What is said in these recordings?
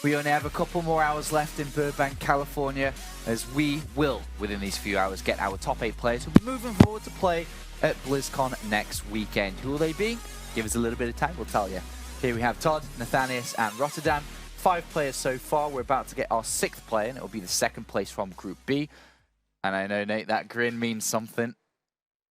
We only have a couple more hours left in Burbank, California, as we will, within these few hours, get our top 8 players who will be moving forward to play at BlizzCon next weekend. Who will they be? Give us a little bit of time, we'll tell you. Here we have Todd, Nathanius, and Rotterdam. 5 players so far. We're about to get our 6th player, and it will be the 2nd place from Group B. And I know, Nate, that grin means something.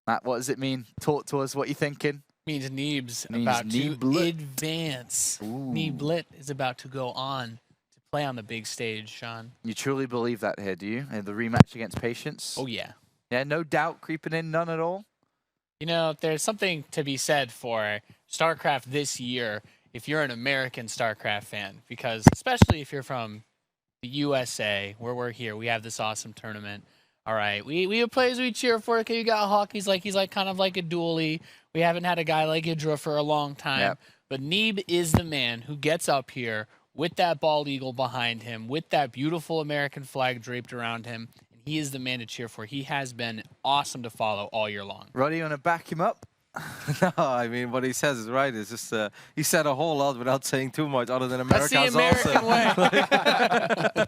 Matt, what does it mean? Talk to us, what you're thinking. Means Neeb's about to advance. Ooh. Neeblet is about to go on to play on the big stage, Sean. You truly believe that here, do you? In the rematch against Patience? Oh, yeah. Yeah, no doubt creeping in, none at all? You know, there's something to be said for StarCraft this year if you're an American StarCraft fan, because especially if you're from the USA, where we're here, we have this awesome tournament. All right, we have players we cheer for. Okay, you got Hawk. He's like kind of like a dually. We haven't had a guy like Idra for a long time. Yep. But Neeb is the man who gets up here with that bald eagle behind him, with that beautiful American flag draped around him. And he is the man to cheer for. He has been awesome to follow all year long. Roddy, you want to back him up? No, I mean, what he says is right. It's just, he said a whole lot without saying too much other than America's That's the American way.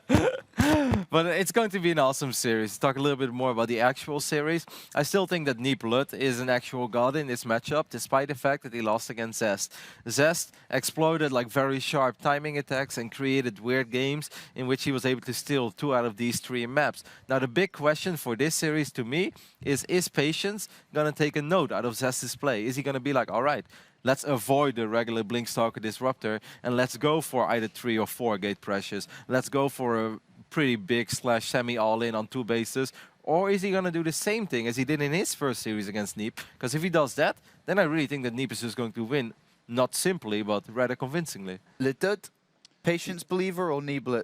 But it's going to be an awesome series. Talk a little bit more about the actual series. I still think that Neeblet is an actual god in this matchup, despite the fact that he lost against Zest. Zest exploited like very sharp timing attacks and created weird games in which he was able to steal 2 out of these 3 maps. Now, the big question for this series to me is Patience going to take a note out of Zest's play? Is he going to be like, all right, let's avoid the regular Blinkstalker Disruptor and let's go for either 3 or 4 gate pressures. Let's go for a pretty big / semi all-in on 2 bases. Or is he going to do the same thing as he did in his first series against Neeb? Because if he does that, then I really think that Neeb is just going to win, not simply, but rather convincingly. Litud, Patience believer or Neeblet?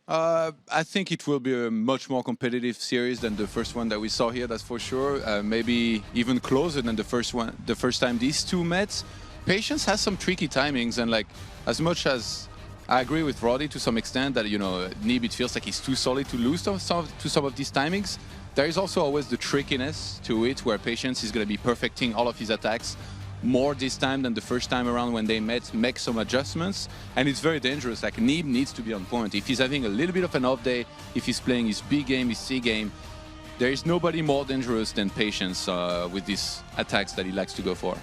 I think it will be a much more competitive series than the first one that we saw here, that's for sure. Maybe even closer than the first time these two met. Patience has some tricky timings, and like, as much as I agree with Roddy to some extent that, you know, Neeb, it feels like he's too solid to lose to some of these timings. There is also always the trickiness to it, where Patience is going to be perfecting all of his attacks more this time than the first time around when they met, make some adjustments, and it's very dangerous. Like, Neeb needs to be on point. If he's having a little bit of an off day, if he's playing his B game, his C game, there is nobody more dangerous than Patience with these attacks that he likes to go for.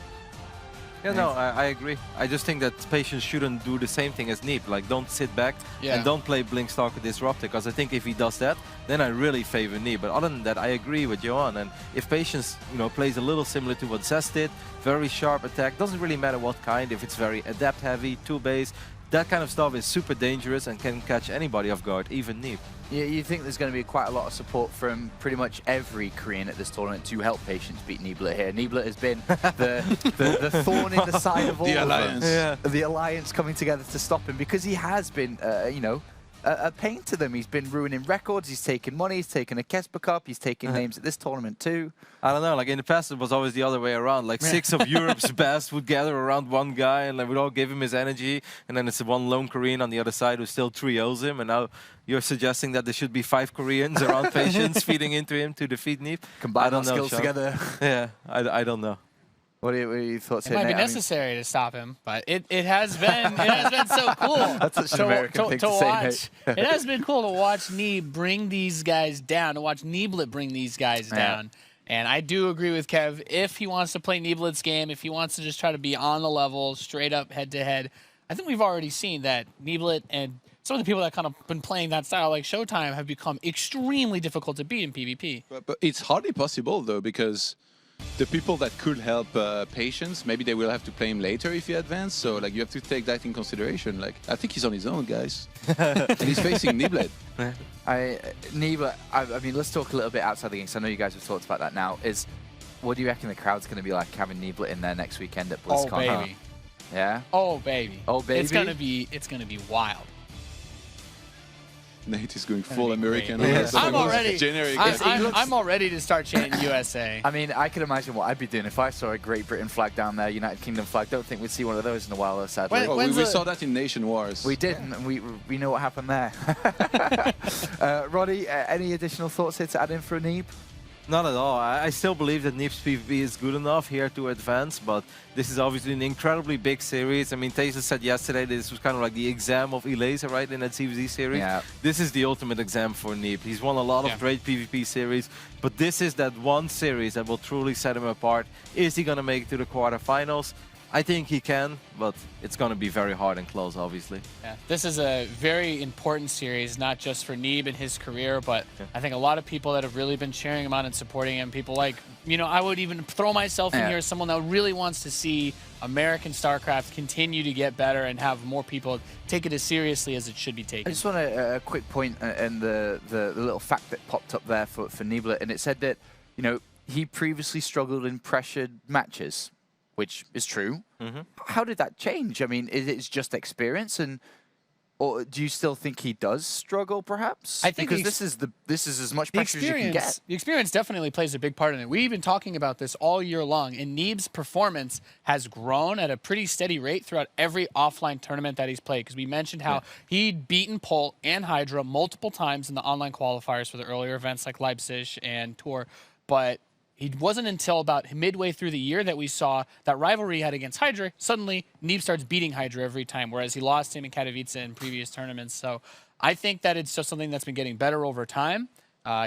Yeah, no, I agree. I just think that Patience shouldn't do the same thing as Neeb. Like, don't sit back and don't play Blinkstalker Disruptor, because I think if he does that, then I really favor Neeb. But other than that, I agree with Johan. And if Patience, you know, plays a little similar to what Zest did, very sharp attack, doesn't really matter what kind, if it's very adept heavy, 2-base, that kind of stuff is super dangerous and can catch anybody off guard, even Neeb. Yeah, you think there's going to be quite a lot of support from pretty much every Korean at this tournament to help Patience beat Neeblet here. Neeblet has been the thorn in the side of all the of alliance. them. Yeah. The alliance coming together to stop him, because he has been, you know, a pain to them. He's been ruining records, he's taken money, he's taken a Kesper Cup, he's taken names at this tournament too. I don't know, like in the past it was always the other way around. Like 6 of Europe's best would gather around one guy and like would all give him his energy, and then it's one lone Korean on the other side who still trios him, and now you're suggesting that there should be 5 Koreans around Patience feeding into him to defeat Neeb? Combine our skills together. Yeah, I don't know. What are your thoughts It here, might be Nate? necessary to stop him, but it has been so cool. That's such an American thing to say, watch. It has been cool to watch Neeb bring these guys down, to watch Neeblet bring these guys down. And I do agree with Kev. If he wants to play Neeblet's game, if he wants to just try to be on the level, straight up, head to head, I think we've already seen that Neeblet and some of the people that kind of been playing that style, like Showtime, have become extremely difficult to beat in PvP. But it's hardly possible, though, because the people that could help Patience, maybe they will have to play him later if he advances. So, like, you have to take that in consideration. Like, I think he's on his own, guys. And he's facing Neeblet. Neeblet, I mean, let's talk a little bit outside the game, because I know you guys have talked about that now. What do you reckon the crowd's going to be like having Neeblet in there next weekend at BlizzCon? Oh, baby. Huh? Yeah? Oh, baby. Oh, baby. It's gonna be wild. Nate is going full American. Yeah. I'm already generic. I'm all ready to start chanting USA. I mean, I can imagine what I'd be doing if I saw a Great Britain flag down there, United Kingdom flag. Don't think we'd see one of those in a while, though, sadly. Oh, we saw that in Nation Wars. We did, and we know what happened there. Roddy, any additional thoughts here to add in for a Neeb? Not at all. I still believe that Neeb's PvP is good enough here to advance, but this is obviously an incredibly big series. I mean, Taser said yesterday this was kind of like the exam of Eleza, right, in that CVZ series. Yeah. This is the ultimate exam for Neeb. He's won a lot of great PvP series, but this is that one series that will truly set him apart. Is he going to make it to the quarterfinals? I think he can, but it's going to be very hard and close, obviously. Yeah, this is a very important series, not just for Neeb and his career, but I think a lot of people that have really been cheering him on and supporting him, people like, you know, I would even throw myself in here as someone that really wants to see American StarCraft continue to get better and have more people take it as seriously as it should be taken. I just want a quick point and the little fact that popped up there for Neeblet, and it said that, you know, he previously struggled in pressured matches, which is true. How did that change? I mean, is it just experience, or do you still think he does struggle, perhaps? I think because this is as much pressure as you can get. The experience definitely plays a big part in it. We've been talking about this all year long, and Neeb's performance has grown at a pretty steady rate throughout every offline tournament that he's played. Because we mentioned how he'd beaten Pol and Hydra multiple times in the online qualifiers for the earlier events like Leipzig and Tour, but it wasn't until about midway through the year that we saw that rivalry he had against Hydra. Suddenly, Neeb starts beating Hydra every time, whereas he lost him in Katowice in previous tournaments. So I think that it's just something that's been getting better over time.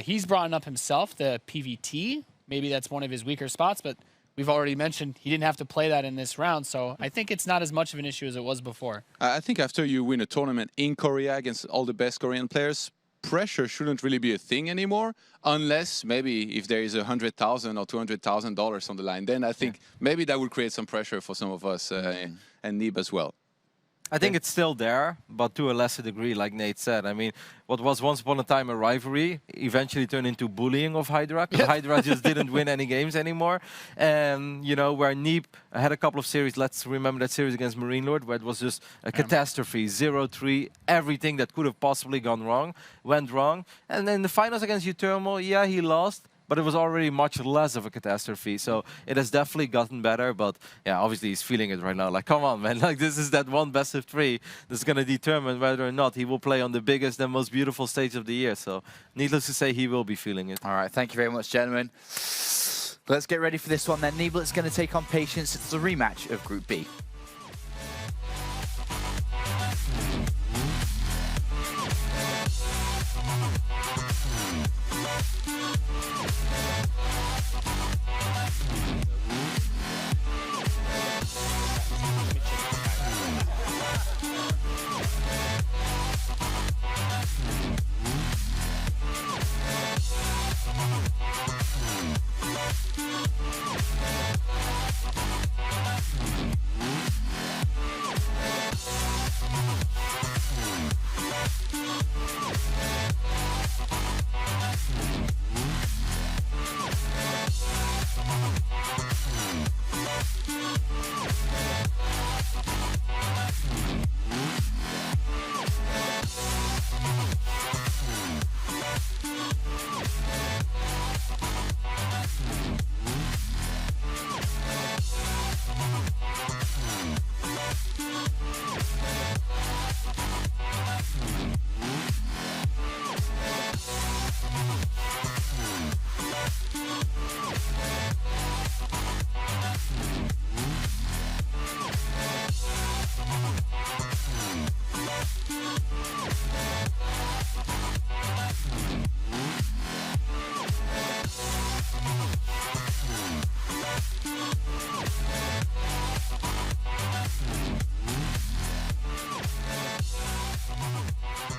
He's brought up himself the PVT. Maybe that's one of his weaker spots, but we've already mentioned he didn't have to play that in this round. So I think it's not as much of an issue as it was before. I think after you win a tournament in Korea against all the best Korean players, pressure shouldn't really be a thing anymore, unless maybe if there is $100,000 or $200,000 on the line. Then I think maybe that would create some pressure for some of us and Neeb as well. I think it's still there, but to a lesser degree, like Nate said. I mean, what was once upon a time a rivalry eventually turned into bullying of Hydra, because Hydra just didn't win any games anymore. And, you know, where Neeb had a couple of series, let's remember that series against Marine Lord, where it was just a catastrophe, 0-3, everything that could have possibly gone wrong, went wrong. And then the finals against Utermal, yeah, he lost, but it was already much less of a catastrophe. So it has definitely gotten better, but yeah, obviously he's feeling it right now. Like, come on, man, like this is that one best of 3 that's going to determine whether or not he will play on the biggest and most beautiful stage of the year. So needless to say, he will be feeling it. All right, thank you very much, gentlemen. Let's get ready for this one then. Neeblet's going to take on Patience. It's the rematch of Group B.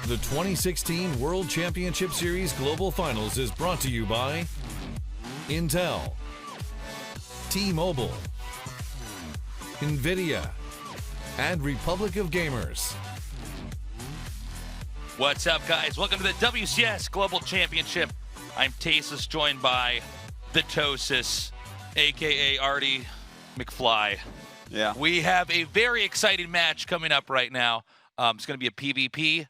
The 2016 World Championship Series Global Finals is brought to you by Intel, T-Mobile, NVIDIA, and Republic of Gamers. What's up, guys? Welcome to the WCS Global Championship. I'm Tasis, joined by the Tosis, a.k.a. Artie McFly. Yeah. We have a very exciting match coming up right now. It's going to be a PvP.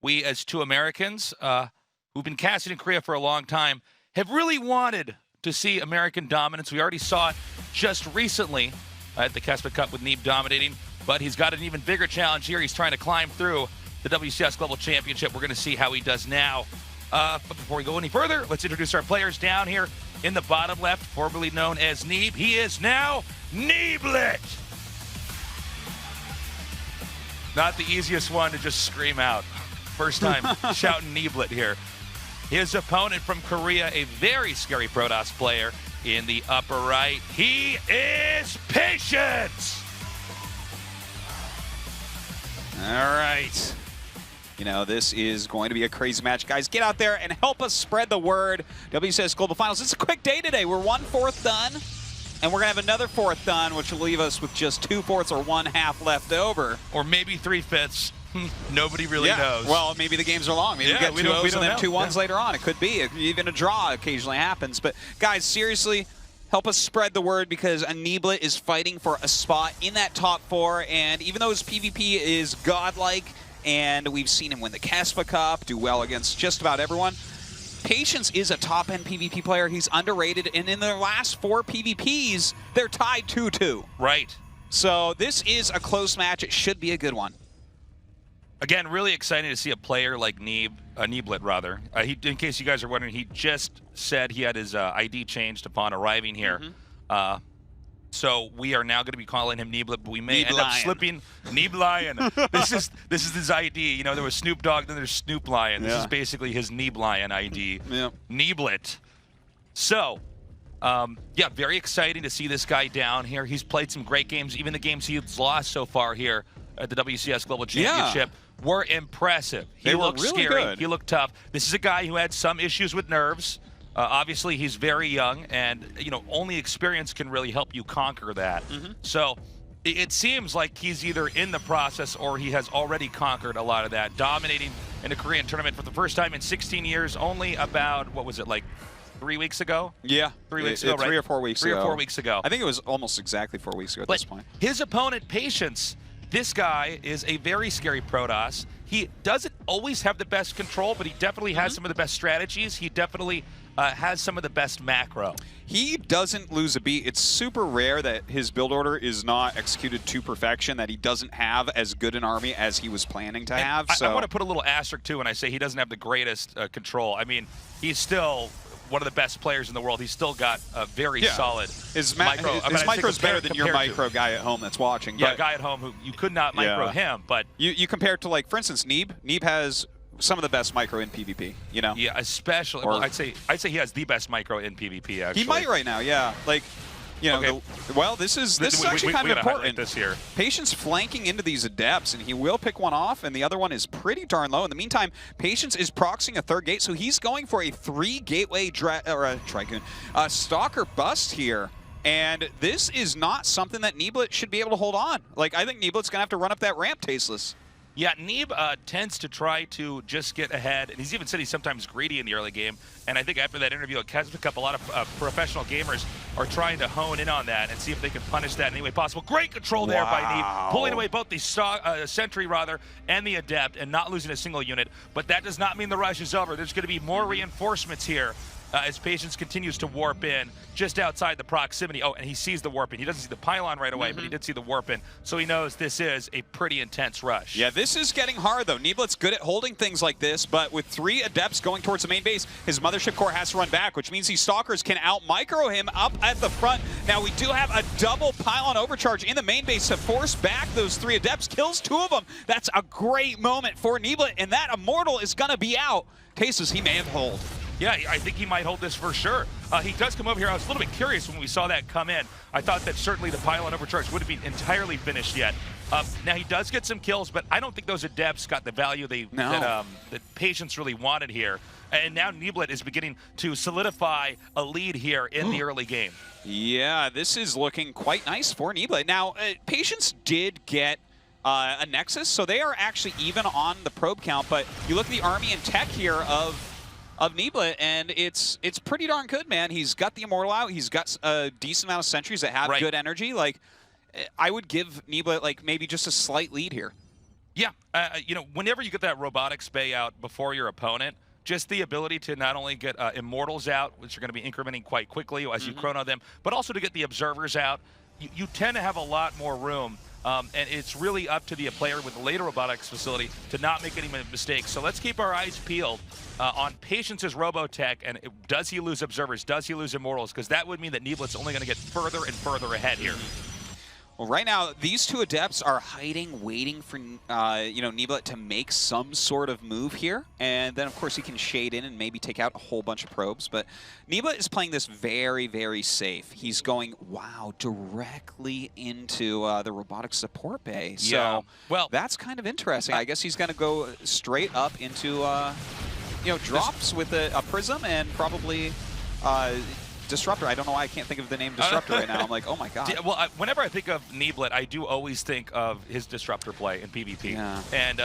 We, as two Americans who've been casting in Korea for a long time, have really wanted to see American dominance. We already saw it just recently at the Kespa Cup with Neeb dominating, but he's got an even bigger challenge here. He's trying to climb through the WCS Global Championship. We're going to see how he does now. But before we go any further, let's introduce our players down here in the bottom left, formerly known as Neeb. He is now Neeblet. Not the easiest one to just scream out. First time shouting Neeblet here. His opponent from Korea, a very scary Protoss player in the upper right. He is Patience. All right. You know, this is going to be a crazy match. Guys, get out there and help us spread the word. WCS Global Finals. It's a quick day today. We're 1/4 done, and we're going to have another 4th done, which will leave us with just 2/4 or 1/2 left over. Or maybe 3/5. Nobody really knows. Well, maybe the games are long. Maybe we get 2 O's and then 2 1s later on. It could be. Even a draw occasionally happens. But, guys, seriously, help us spread the word because Neeblet is fighting for a spot in that top 4. And even though his PvP is godlike, and we've seen him win the Kespa Cup, do well against just about everyone, Patience is a top-end PvP player. He's underrated, and in their last 4 PvPs, they're tied 2-2. Right. So this is a close match. It should be a good one. Again, really exciting to see a player like Neeblet, rather. In case you guys are wondering, he just said he had his ID changed upon arriving here. So we are now going to be calling him Neeblet, but we may end up slipping Neeblion. This is his ID. You know, there was Snoop Dogg, then there's Snoop Lion. This is basically his Neeblion ID. Neeblet. So, yeah, very exciting to see this guy down here. He's played some great games. Even the games he's lost so far here at the WCS Global Championship were impressive. He looked really scary. good. He looked tough. This is a guy who had some issues with nerves. Obviously, he's very young, and you know, only experience can really help you conquer that. So it seems like he's either in the process or he has already conquered a lot of that, dominating in a Korean tournament for the first time in 16 years. Only about, what was it, like 3 weeks ago? Yeah, 3 weeks ago, right? 3 or 4 weeks ago. 3 or 4 weeks ago. I think it was almost exactly 4 weeks ago at this point. His opponent, Patience, this guy is a very scary Protoss. He doesn't always have the best control, but he definitely has some of the best strategies. He definitely has some of the best macro. He doesn't lose a beat. It's super rare that his build order is not executed to perfection, that he doesn't have as good an army as he was planning to have. I want to put a little asterisk, too, when I say he doesn't have the greatest control. I mean, he's still one of the best players in the world. He's still got a very solid micro. His micro's better than your micro guy at home that's watching. Yeah, guy at home who you could not micro him, but you compare it to, like, for instance, Neeb. Neeb has some of the best micro in PvP, you know? Yeah, especially. Well, I'd say he has the best micro in PvP, actually. He might right now, yeah. Like, you know, well, this is actually kind of important. This here. Patience flanking into these adepts, and he will pick one off, and the other one is pretty darn low. In the meantime, Patience is proxying a 3rd gate, so he's going for a 3-gateway Stalker bust here. And this is not something that Neeblet should be able to hold on. Like, I think Neeblet's going to have to run up that ramp tasteless. Yeah, Neeb tends to try to just get ahead, and he's even said he's sometimes greedy in the early game. And I think after that interview at Kespa Cup, a lot of professional gamers are trying to hone in on that and see if they can punish that in any way possible. Great control there by Neeb, pulling away both the Sentry and the Adept and not losing a single unit. But that does not mean the rush is over. There's going to be more reinforcements here as Patience continues to warp in just outside the proximity. Oh, and he sees the warp in. He doesn't see the pylon right away, but he did see the warp in. So he knows this is a pretty intense rush. Yeah, this is getting hard, though. Neeblet's good at holding things like this, but with 3 Adepts going towards the main base, his Mothership Core has to run back, which means these Stalkers can out-micro him up at the front. Now, we do have a double pylon overcharge in the main base to force back those 3 Adepts. Kills 2 of them. That's a great moment for Neeblet, and that Immortal is going to be out. Tasteless, he may have hold. Yeah, I think he might hold this for sure. He does come over here. I was a little bit curious when we saw that come in. I thought that certainly the pylon overcharge wouldn't be entirely finished yet. Now, he does get some kills, but I don't think those Adepts got the value that Patience really wanted here. And now Neeblet is beginning to solidify a lead here in the early game. Yeah, this is looking quite nice for Neeblet. Now, Patience did get a Nexus, so they are actually even on the probe count, but you look at the army and tech here of Neeblet, and it's pretty darn good, man. He's got the Immortal out. He's got a decent amount of sentries that have good energy. Like, I would give Neeblet, like, maybe just a slight lead here. Yeah, you know, whenever you get that robotics bay out before your opponent, just the ability to not only get Immortals out, which are going to be incrementing quite quickly as you chrono them, but also to get the Observers out, you tend to have a lot more room And it's really up to the player with the later robotics facility to not make any mistakes. So let's keep our eyes peeled on Patience's Robotech, and does he lose Observers? Does he lose Immortals? Because that would mean that Neeblet's only going to get further and further ahead here. Well, right now, these two Adepts are hiding, waiting for Neeblet to make some sort of move here. And then, of course, he can shade in and maybe take out a whole bunch of probes. But Neeblet is playing this very, very safe. He's going, wow, directly into the robotic support bay. Yeah. So well, that's kind of interesting. I guess he's going to go straight up into, drops with a Prism and probably... Disruptor. I don't know why I can't think of the name Disruptor right now. I'm like, oh my god. Well, whenever I think of Neeblet, I do always think of his Disruptor play in PvP. Yeah. And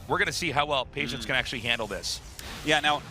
we're going to see how well Patience can actually handle this. Yeah, now,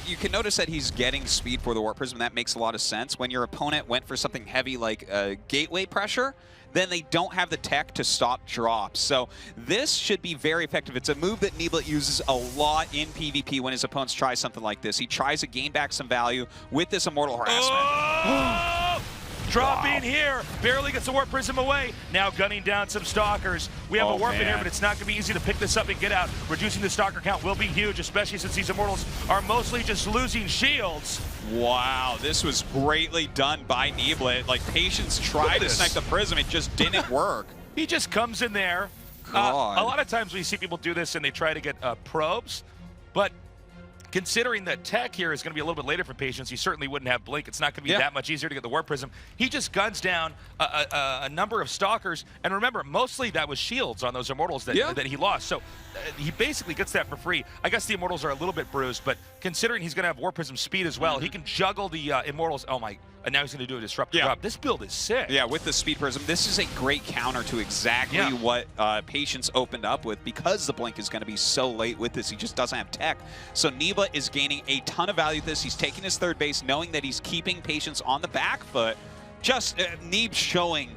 you can notice that he's getting speed for the Warp Prism. That makes a lot of sense. When your opponent went for something heavy like gateway pressure, then they don't have the tech to stop drops. So this should be very effective. It's a move that Neeblet uses a lot in PvP when his opponents try something like this. He tries to gain back some value with this Immortal Harassment. Oh! Drop in here, barely gets the Warp Prism away. Now gunning down some Stalkers. We have a Warp in here, but it's not going to be easy to pick this up and get out. Reducing the Stalker count will be huge, especially since these Immortals are mostly just losing shields. Wow, this was greatly done by Neeblet. Like, Patience tried to snipe the Prism, it just didn't work. He just comes in there. A lot of times we see people do this and they try to get probes, but considering that tech here is going to be a little bit later for Patience, he certainly wouldn't have Blink. It's not going to be that much easier to get the Warp Prism. He just guns down a number of Stalkers, and remember, mostly that was shields on those Immortals that he lost. So he basically gets that for free. I guess the Immortals are a little bit bruised, but considering he's going to have Warp Prism speed as well, he can juggle the Immortals. Oh my, and now he's going to do a Disruptor drop. This build is sick. Yeah, with the Speed Prism, this is a great counter to exactly what Patience opened up with, because the Blink is going to be so late with this. He just doesn't have tech. So Neeblet is gaining a ton of value with this. He's taking his third base, knowing that he's keeping Patience on the back foot. Just Neeb showing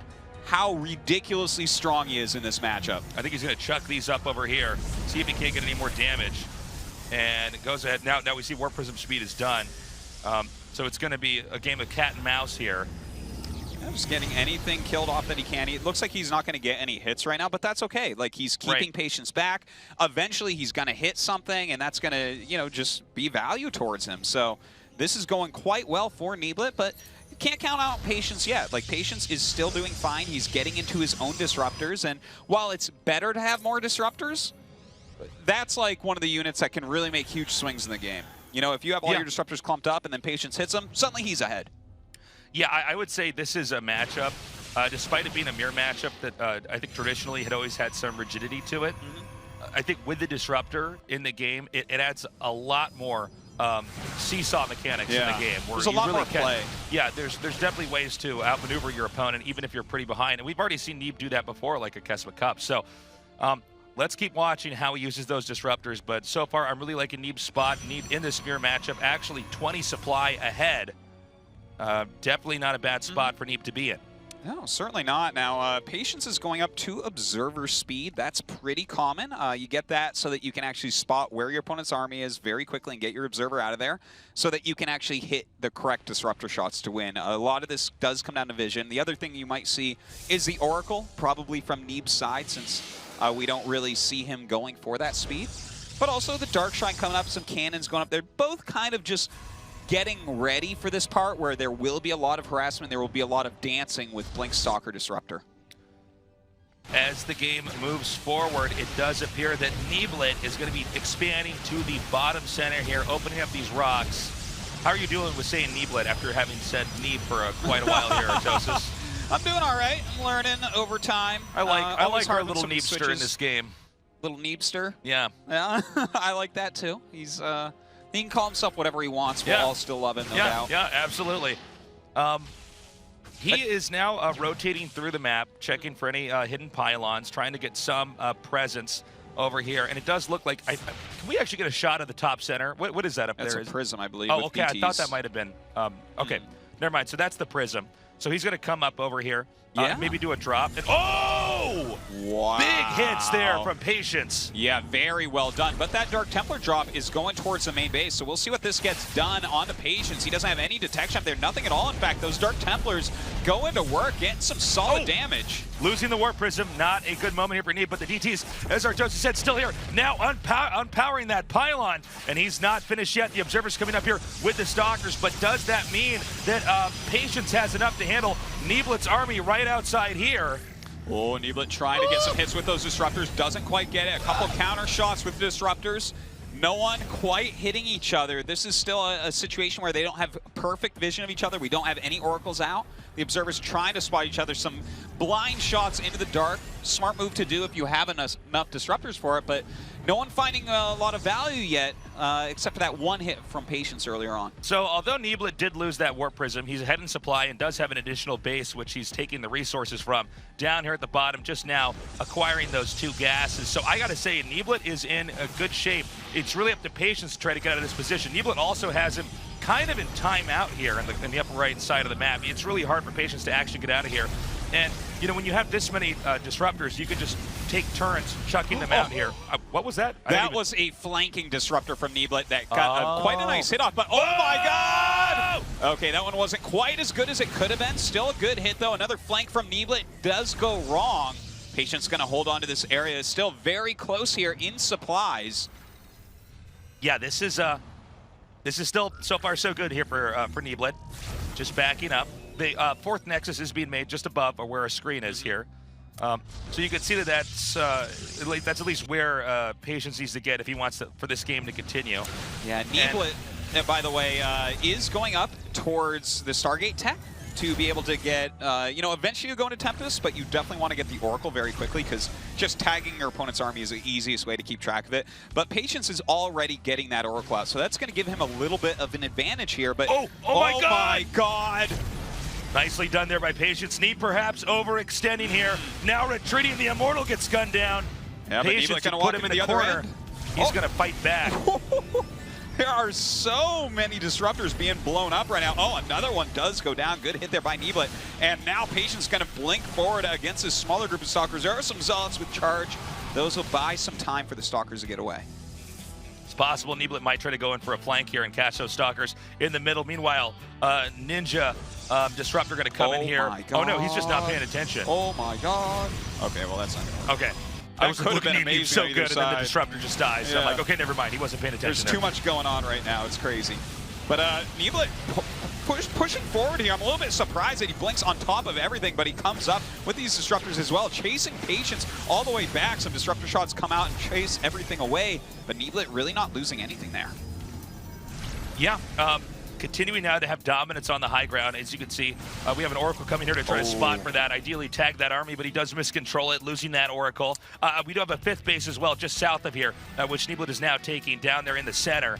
how ridiculously strong he is in this matchup. I think he's going to chuck these up over here, see if he can't get any more damage. And it goes ahead. Now we see Warp Prism speed is done. So it's going to be a game of cat and mouse here. Just getting anything killed off that he can. It looks like he's not going to get any hits right now, but that's okay. Like, he's keeping Patience back. Eventually, he's going to hit something, and that's going to, just be value towards him. So this is going quite well for Neeblet, but you can't count out Patience yet. Like, Patience is still doing fine. He's getting into his own Disruptors, and while it's better to have more Disruptors, that's like one of the units that can really make huge swings in the game. You know, if you have all your Disruptors clumped up and then Patience hits them, suddenly he's ahead. Yeah, I would say this is a matchup, despite it being a mirror matchup that I think traditionally had always had some rigidity to it. I think with the Disruptor in the game, it adds a lot more seesaw mechanics in the game. Where there's a lot more play. Yeah, there's definitely ways to outmaneuver your opponent, even if you're pretty behind. And we've already seen Neeb do that before, like a Kesma Cup. So let's keep watching how he uses those Disruptors. But so far, I'm really liking Neeb's spot. Neeb in this mirror matchup, actually 20 supply ahead. Definitely not a bad spot for Neeb to be in. No, certainly not. Now, Patience is going up to Observer speed. That's pretty common. You get that so that you can actually spot where your opponent's army is very quickly and get your Observer out of there so that you can actually hit the correct Disruptor shots to win. A lot of this does come down to vision. The other thing you might see is the Oracle, probably from Neeb's side, since we don't really see him going for that speed. But also the Dark Shrine coming up, some cannons going up. They're both kind of just getting ready for this part where there will be a lot of harassment, there will be a lot of dancing with Blink Stalker Disruptor. As the game moves forward, it does appear that Neeblet is going to be expanding to the bottom center here, opening up these rocks. How are you doing with saying Neeblet after having said Neeb for quite a while here, Tosis? I'm doing all right. I'm learning over time. I like our little Neebster in this game. Little Neebster? Yeah. Yeah, I like that too. He's he can call himself whatever he wants. We'll all still love him, no doubt. Yeah, absolutely. He is now rotating through the map, checking for any hidden pylons, trying to get some presence over here. And it does look like, can we actually get a shot of the top center? What is that up there? That's a prism, I believe. Oh, okay. I thought that might have been. Okay, never mind. So that's the prism. So he's going to come up over here, maybe do a drop. And, oh! Wow. Big hits there from Patience. Yeah, very well done. But that Dark Templar drop is going towards the main base, so we'll see what this gets done on the Patience. He doesn't have any detection up there, nothing at all. In fact, those Dark Templars go into work, getting some solid damage. Losing the Warp Prism, not a good moment here for Neeb, but the DTs, as Artosis said, still here. Now unpowering that pylon, and he's not finished yet. The Observer's coming up here with the Stalkers, but does that mean that Patience has enough to handle Neeblet's army right outside here? Oh, Neeblet trying to get some hits with those Disruptors, doesn't quite get it. A couple counter shots with the Disruptors. No one quite hitting each other. This is still a situation where they don't have perfect vision of each other. We don't have any Oracles out. The Observer's trying to spot each other. Some blind shots into the dark. Smart move to do if you have enough Disruptors for it, but no one finding a lot of value yet, except for that one hit from Patience earlier on. So although Neeblet did lose that Warp Prism, he's ahead in supply and does have an additional base, which he's taking the resources from. Down here at the bottom, just now acquiring those 2 gases. So I gotta say, Neeblet is in a good shape. It's really up to Patience to try to get out of this position. Neeblet also has him kind of in timeout here in the upper right side of the map. It's really hard for Patience to actually get out of here. And, you know, when you have this many Disruptors, you could just take turns chucking them out here. What was that? That was a flanking Disruptor from Neeblet that got quite a nice hit off, but oh my god! Okay, that one wasn't quite as good as it could have been. Still a good hit, though. Another flank from Neeblet does go wrong. Patience going to hold on to this area. Still very close here in supplies. Yeah, this is still so far so good here for Neeblet. Just backing up. The 4th Nexus is being made just above or where a screen is here. So you can see that that's at least where Patience needs to get if he wants for this game to continue. Yeah, Neeblet, by the way, is going up towards the Stargate tech to be able to get, you know, eventually you go into Tempest, but you definitely want to get the Oracle very quickly because just tagging your opponent's army is the easiest way to keep track of it. But Patience is already getting that Oracle out, so that's going to give him a little bit of an advantage here. But oh my god! Nicely done there by Patience. Neeb perhaps overextending here. Now retreating, the Immortal gets gunned down. Yeah, Patience to put him in the corner. He's going to fight back. There are so many Disruptors being blown up right now. Oh, another one does go down. Good hit there by Neeblet. And now Patience going to blink forward against this smaller group of Stalkers. There are some Zealots with charge. Those will buy some time for the Stalkers to get away. It's possible Neeblet might try to go in for a flank here and catch those Stalkers in the middle. Meanwhile, Ninja Disruptor going to come in here. Oh no, he's just not paying attention. Oh my god. Okay, well that's not going to work. Okay. That I was could have been amazing so on either good, and then the side. Disruptor just dies. So I'm like, okay, never mind. He wasn't paying attention. There's too much going on right now. It's crazy. But Neeblet pushing forward here. I'm a little bit surprised that he blinks on top of everything, but he comes up with these Disruptors as well, chasing Patience all the way back. Some Disruptor shots come out and chase everything away, but Neeblet really not losing anything there. Yeah. Continuing now to have dominance on the high ground. As you can see, we have an Oracle coming here to try to spot for that. Ideally tag that army, but he does miscontrol it, losing that Oracle. We do have a 5th base as well, just south of here, which Neeblet is now taking down there in the center.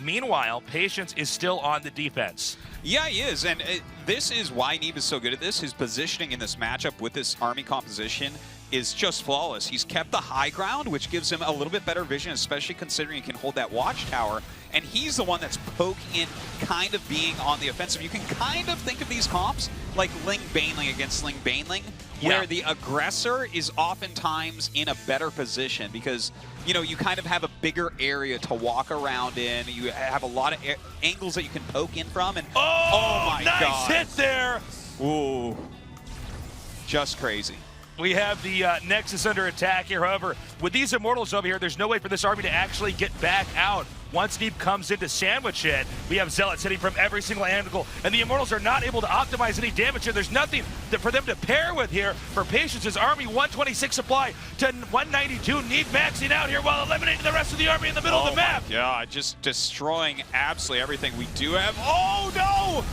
Meanwhile, Patience is still on the defense. Yeah, he is, and this is why Neeb is so good at this. His positioning in this matchup with this army composition is just flawless. He's kept the high ground, which gives him a little bit better vision, especially considering he can hold that watchtower. And he's the one that's poking in, kind of being on the offensive. You can kind of think of these comps like Ling Baneling against Ling Baneling, where the aggressor is oftentimes in a better position because, you know, you kind of have a bigger area to walk around in. You have a lot of angles that you can poke in from. And oh my nice god. hit there. Ooh. Just crazy. We have the Nexus under attack here. However, with these Immortals over here, there's no way for this army to actually get back out. Once Neeb comes in to sandwich it, we have Zealots hitting from every single angle, and the Immortals are not able to optimize any damage here. There's nothing for them to pair with here for Patience's army. 126 supply to 192. Neeb maxing out here while eliminating the rest of the army in the middle of the map. Yeah, just destroying absolutely everything. We do have... Oh, no!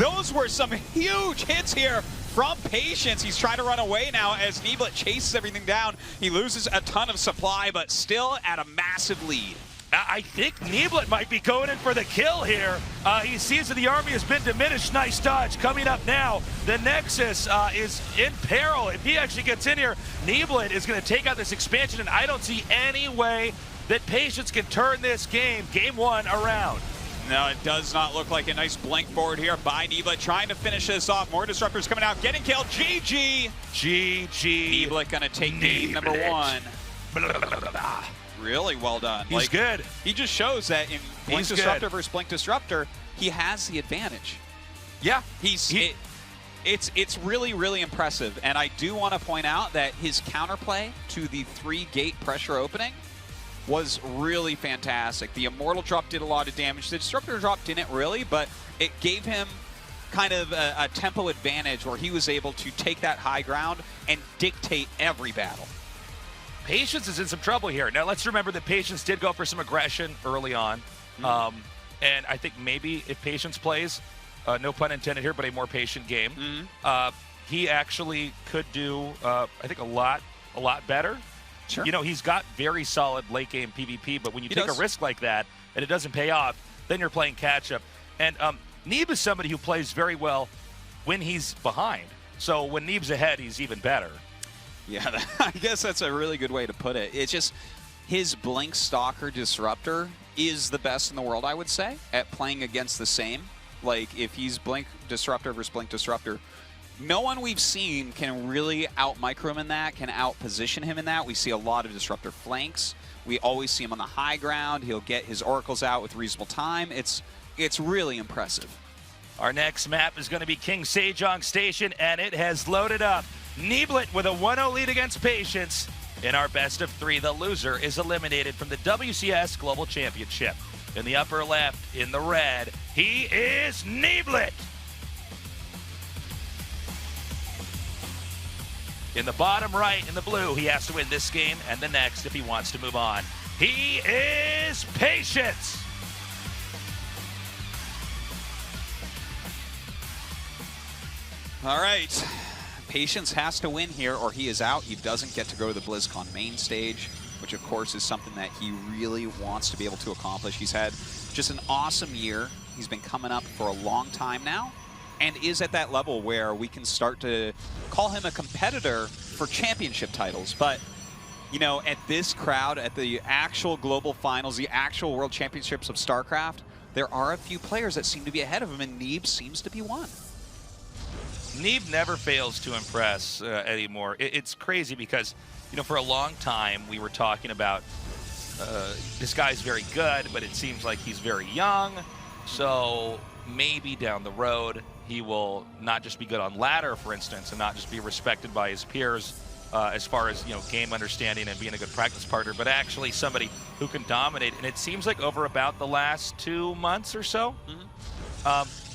Those were some huge hits here from Patience. He's trying to run away now as Neeblet chases everything down. He loses a ton of supply, but still at a massive lead. I think Neeblet might be going in for the kill here. He sees that the army has been diminished. Nice dodge. Coming up now, the Nexus is in peril. If he actually gets in here, Neeblet is going to take out this expansion, and I don't see any way that Patience can turn this game, game 1, around. No, it does not look like a nice blink forward here by Neeblet, trying to finish this off. More disruptors coming out, getting killed. GG. Neeblet gonna take game number 1. Really well done. He's good. He just shows that in Blink Disruptor versus Blink Disruptor, he has the advantage. Yeah. It's really, really impressive. And I do want to point out that his counterplay to the 3-gate pressure opening was really fantastic. The Immortal drop did a lot of damage. The Disruptor drop didn't really, but it gave him kind of a tempo advantage where he was able to take that high ground and dictate every battle. Patience is in some trouble here. Now, let's remember that Patience did go for some aggression early on. And I think maybe if Patience plays, no pun intended here, but a more patient game, he actually could do, I think, a lot better. Sure. You know, he's got very solid late-game PvP, but when you take a risk like that and it doesn't pay off, then you're playing catch-up. And Neeb is somebody who plays very well when he's behind. So when Neeb's ahead, he's even better. Yeah, I guess that's a really good way to put it. It's just his Blink Stalker Disruptor is the best in the world, I would say, at playing against the same. Like, if he's Blink Disruptor versus Blink Disruptor, no one we've seen can really out-micro him in that, can out-position him in that. We see a lot of Disruptor flanks. We always see him on the high ground. He'll get his Oracles out with reasonable time. It's really impressive. Our next map is going to be King Sejong Station, and it has loaded up. Neeblet with a 1-0 lead against Patience. In our best of 3, the loser is eliminated from the WCS Global Championship. In the upper left, in the red, he is Neeblet. In the bottom right, in the blue, he has to win this game and the next if he wants to move on. He is Patience. All right. Patience has to win here or he is out. He doesn't get to go to the BlizzCon main stage, which of course is something that he really wants to be able to accomplish. He's had just an awesome year. He's been coming up for a long time now and is at that level where we can start to call him a competitor for championship titles. But, you know, at this crowd, at the actual global finals, the actual world championships of StarCraft, there are a few players that seem to be ahead of him, and Neeb seems to be one. Neeb never fails to impress anymore. It's crazy because, you know, for a long time we were talking about this guy's very good, but it seems like he's very young. So maybe down the road he will not just be good on ladder, for instance, and not just be respected by his peers as far as, you know, game understanding and being a good practice partner, but actually somebody who can dominate. And it seems like over about the last 2 months or so,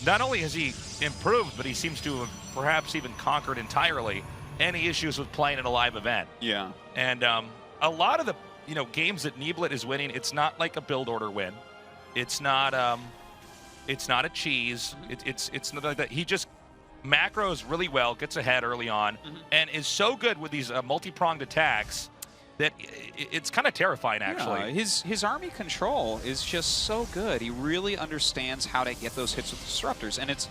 not only has he improved, but he seems to have perhaps even conquered entirely any issues with playing in a live event. Yeah. And a lot of the, you know, games that Neeblet is winning, it's not like a build order win. It's not a cheese. It's not like that. He just macros really well, gets ahead early on, and is so good with these multi-pronged attacks that it's kind of terrifying, actually. Yeah, his army control is just so good. He really understands how to get those hits with disruptors, and it's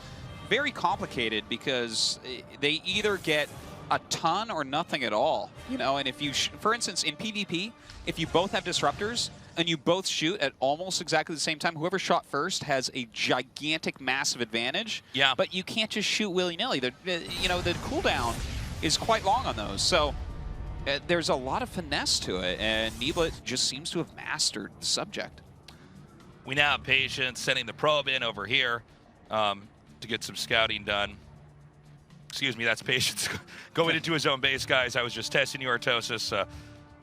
very complicated because they either get a ton or nothing at all, you know. And if you, for instance, in PvP, if you both have disruptors and you both shoot at almost exactly the same time, whoever shot first has a gigantic, massive advantage. Yeah. But you can't just shoot willy-nilly. You know, the cooldown is quite long on those, so there's a lot of finesse to it, and Neeblet just seems to have mastered the subject. We now have Patience sending the probe in over here to get some scouting done. Excuse me, that's Patience going into his own base, guys. I was just testing your Artosis.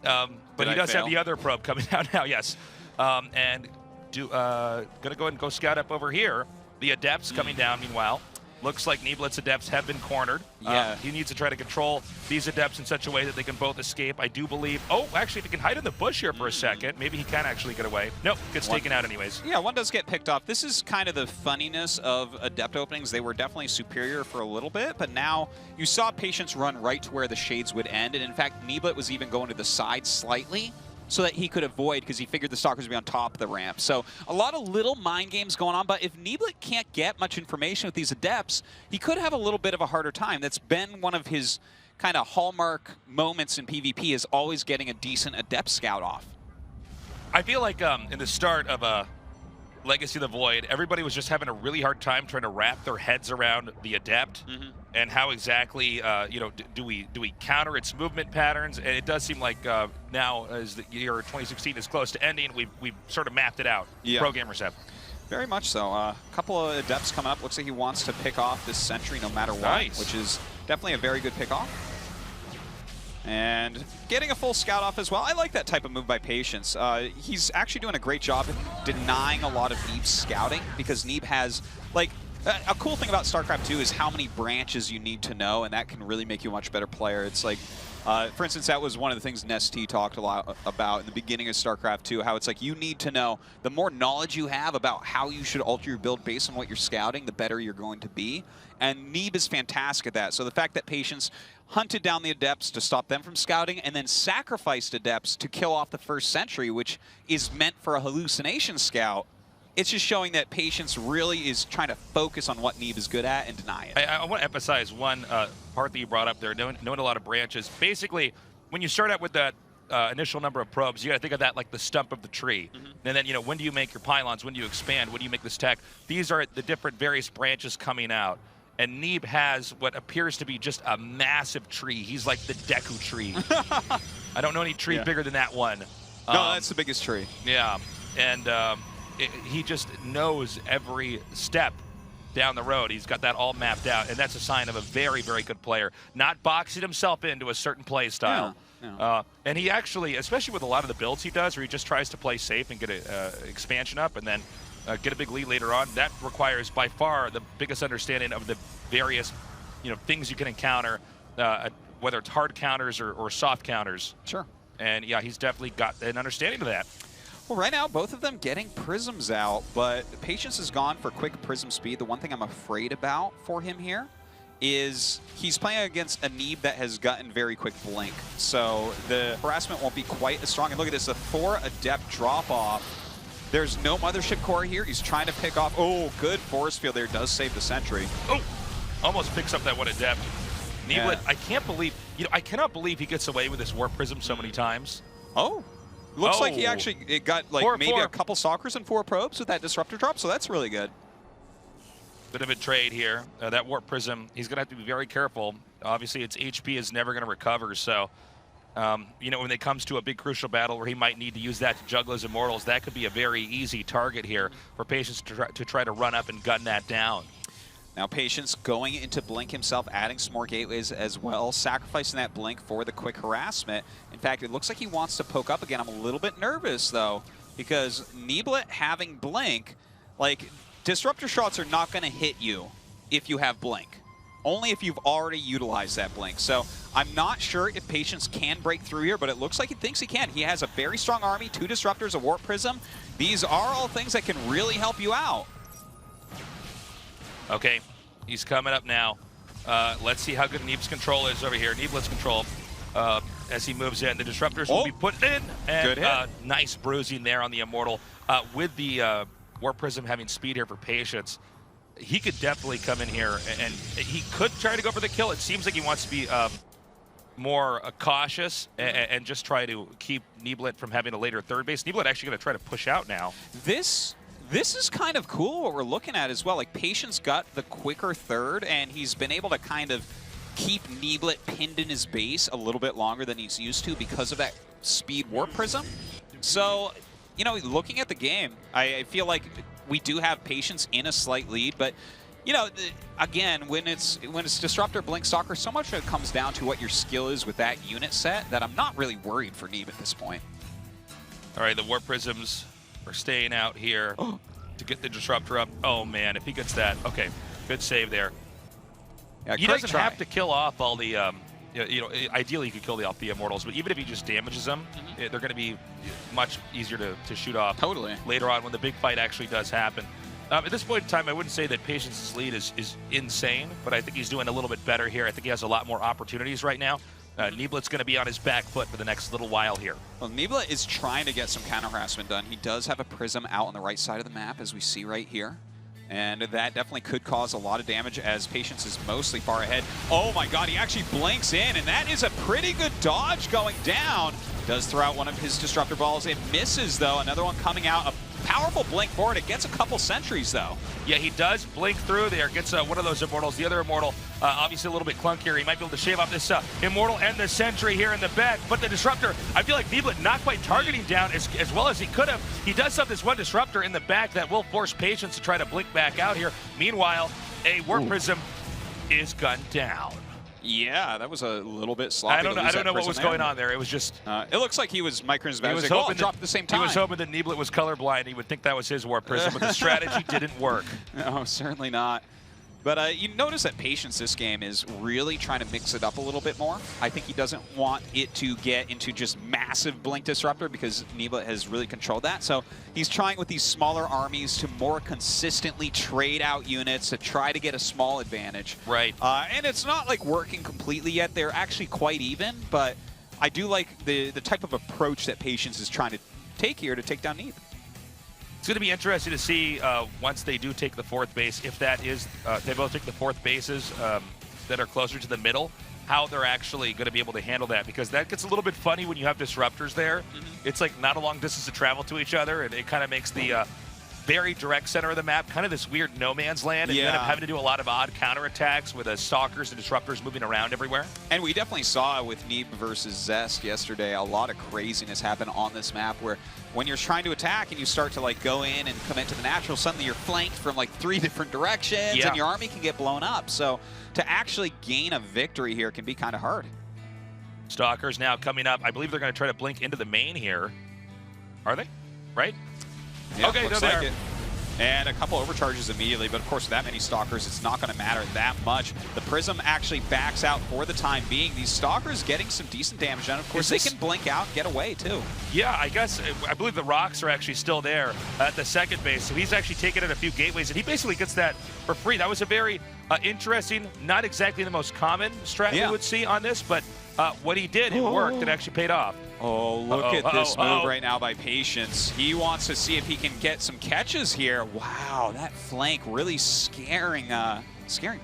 But he does have the other probe coming out now, yes. And gonna go ahead and go scout up over here. The Adepts coming down, meanwhile. Looks like Neeblet's Adepts have been cornered. Yeah. He needs to try to control these Adepts in such a way that they can both escape. I do believe... Oh, actually, if he can hide in the bush here for a second, maybe he can actually get away. Nope, gets taken out anyways. Yeah, one does get picked off. This is kind of the funniness of Adept openings. They were definitely superior for a little bit, but now you saw Patience run right to where the shades would end, and in fact, Neeblet was even going to the side slightly so that he could avoid, because he figured the Stalkers would be on top of the ramp. So a lot of little mind games going on, but if Neeblet can't get much information with these Adepts, he could have a little bit of a harder time. That's been one of his kind of hallmark moments in PvP, is always getting a decent Adept scout off. I feel like in the start of Legacy of the Void, everybody was just having a really hard time trying to wrap their heads around the Adept and how exactly, you know, do we counter its movement patterns? And it does seem like now, as the year 2016 is close to ending, we've sort of mapped it out. Yeah. Pro gamers have. Very much so. A couple of Adepts coming up. Looks like he wants to pick off this Sentry no matter what, Nice. which is definitely a very good pick off. And getting a full scout off as well. I like that type of move by Patience. He's actually doing a great job denying a lot of Neeb's scouting, because Neeb has, like, a cool thing about StarCraft 2 is how many branches you need to know, and that can really make you a much better player. It's like, for instance, that was one of the things Nesty talked a lot about in the beginning of StarCraft 2, how it's like you need to know, the more knowledge you have about how you should alter your build based on what you're scouting, the better you're going to be. And Neeb is fantastic at that. So the fact that Patience hunted down the Adepts to stop them from scouting and then sacrificed Adepts to kill off the first Sentry, which is meant for a hallucination scout, it's just showing that Patience really is trying to focus on what Neeb is good at and deny it. I want to emphasize one part that you brought up there, knowing a lot of branches. Basically, when you start out with that initial number of probes, you got to think of that like the stump of the tree. And then, you know, when do you make your pylons? When do you expand? When do you make this tech? These are the different various branches coming out. And Neeb has what appears to be just a massive tree. He's like the Deku tree. I don't know any tree bigger than that one. No, that's the biggest tree. Yeah, and he just knows every step down the road. He's got that all mapped out, and that's a sign of a very, very good player. Not boxing himself into a certain play style. Yeah. And he actually, especially with a lot of the builds he does, where he just tries to play safe and get an expansion up and then get a big lead later on, that requires by far the biggest understanding of the various, you know, things you can encounter, whether it's hard counters or soft counters. Sure. And yeah, he's definitely got an understanding of that. Well, right now, both of them getting prisms out, but Patience has gone for quick prism speed. The one thing I'm afraid about for him here is he's playing against a Neeb that has gotten very quick blink. So the harassment won't be quite as strong. And look at this, a 4 Adept drop-off. There's no Mothership Core here. He's trying to pick off. Oh, good force field there. Does save the Sentry. Oh, almost picks up that one Adept. Neeblet, I can't believe, you know, I cannot believe he gets away with this Warp Prism so many times. Oh. Looks like he actually got like maybe a couple Stalkers and 4 probes with that Disruptor drop, so that's really good. Bit of a trade here. That Warp Prism, he's going to have to be very careful. Obviously, its HP is never going to recover, so, you know, when it comes to a big crucial battle where he might need to use that to juggle his Immortals, that could be a very easy target here for Patience to try to run up and gun that down. Now Patience going into Blink himself, adding some more gateways as well, sacrificing that Blink for the quick harassment. In fact, it looks like he wants to poke up again. I'm a little bit nervous, though, because Neeblet having Blink, like, Disruptor shots are not going to hit you if you have Blink. Only if you've already utilized that Blink. So I'm not sure if Patience can break through here, but it looks like he thinks he can. He has a very strong army, 2 Disruptors, a Warp Prism. These are all things that can really help you out. Okay, he's coming up now. Let's see how good Neeb's control is over here. Neeblet's control as he moves in. The Disruptors will be put in. And Good hit. Nice bruising there on the Immortal. With the Warp Prism having speed here for Patience, he could definitely come in here, and he could try to go for the kill. It seems like he wants to be more cautious and just try to keep Neeblet from having a later third base. Neeblet actually going to try to push out now. This is kind of cool what we're looking at as well. Like, Patience got the quicker third, and he's been able to kind of keep Neeblet pinned in his base a little bit longer than he's used to because of that speed Warp Prism. So, you know, looking at the game, I feel like we do have Patience in a slight lead, but, you know, again, when it's Disruptor, Blink, Stalker, so much of it comes down to what your skill is with that unit set that I'm not really worried for Neeb at this point. All right, the Warp Prisms are staying out here to get the Disruptor up. Oh, man, if he gets that. Okay, good save there. Yeah, he doesn't have to kill off all the, you know, ideally he could kill off the Immortals, but even if he just damages them, they're going to be much easier to shoot off later on when the big fight actually does happen. At this point in time, I wouldn't say that Patience's lead is insane, but I think he's doing a little bit better here. I think he has a lot more opportunities right now. Neeblet's going to be on his back foot for the next little while here. Well, Neeblet is trying to get some counter harassment done. He does have a Prism out on the right side of the map, as we see right here. And that definitely could cause a lot of damage as Patience is mostly far ahead. Oh my god, he actually blinks in, and that is a pretty good dodge going down. Does throw out one of his Disruptor balls. It misses, though. Another one coming out. powerful blink forward. It gets a couple sentries, though. Yeah, he does blink through there. Gets one of those immortals. The other immortal, obviously a little bit clunkier. He might be able to shave off this immortal and the sentry here in the back. But the disruptor, I feel like Neeblet not quite targeting down as well as he could have. He does have this one disruptor in the back that will force Patience to try to blink back out here. Meanwhile, a Warp Prism is gunned down. Yeah, that was a little bit sloppy. I don't know what was going on there. It was just... it looks like he was microing about. He was like, hoping dropped at the same time. He was hoping that Neeblet was colorblind. He would think that was his Warp Prism, but the strategy didn't work. No, certainly not. But you notice that Patience this game is really trying to mix it up a little bit more. I think he doesn't want it to get into just massive Blink Disruptor because Neeblet has really controlled that. So he's trying with these smaller armies to more consistently trade out units to try to get a small advantage. Right. And it's not like working completely yet. They're actually quite even, but I do like the type of approach that Patience is trying to take here to take down Neeb. It's going to be interesting to see once they do take the 4th base, if that is, they both take the 4th bases that are closer to the middle, how they're actually going to be able to handle that, because that gets a little bit funny when you have disruptors there. It's like not a long distance to travel to each other, and it kind of makes the very direct center of the map kind of this weird no man's land, and you end up having to do a lot of odd counterattacks with stalkers and disruptors moving around everywhere. And we definitely saw with Neeb versus Zest yesterday a lot of craziness happen on this map where when you're trying to attack and you start to like go in and commit to the natural, suddenly you're flanked from like 3 different directions and your army can get blown up. So to actually gain a victory here can be kind of hard. Stalkers now coming up. I believe they're going to try to blink into the main here. Are they? Right? Yeah, okay, looks no, like there. it. And a couple overcharges immediately, but of course with that many Stalkers, it's not going to matter that much. The Prism actually backs out for the time being. These Stalkers getting some decent damage done. Of course, they can blink out and get away too. Yeah, I believe the rocks are actually still there at the 2nd base, so he's actually taken in a few gateways, and he basically gets that for free. That was a very interesting, not exactly the most common strat you would see on this, but what he did, it worked. It actually paid off. Oh, look at this move right now by Patience. He wants to see if he can get some catches here. Wow, that flank really scaring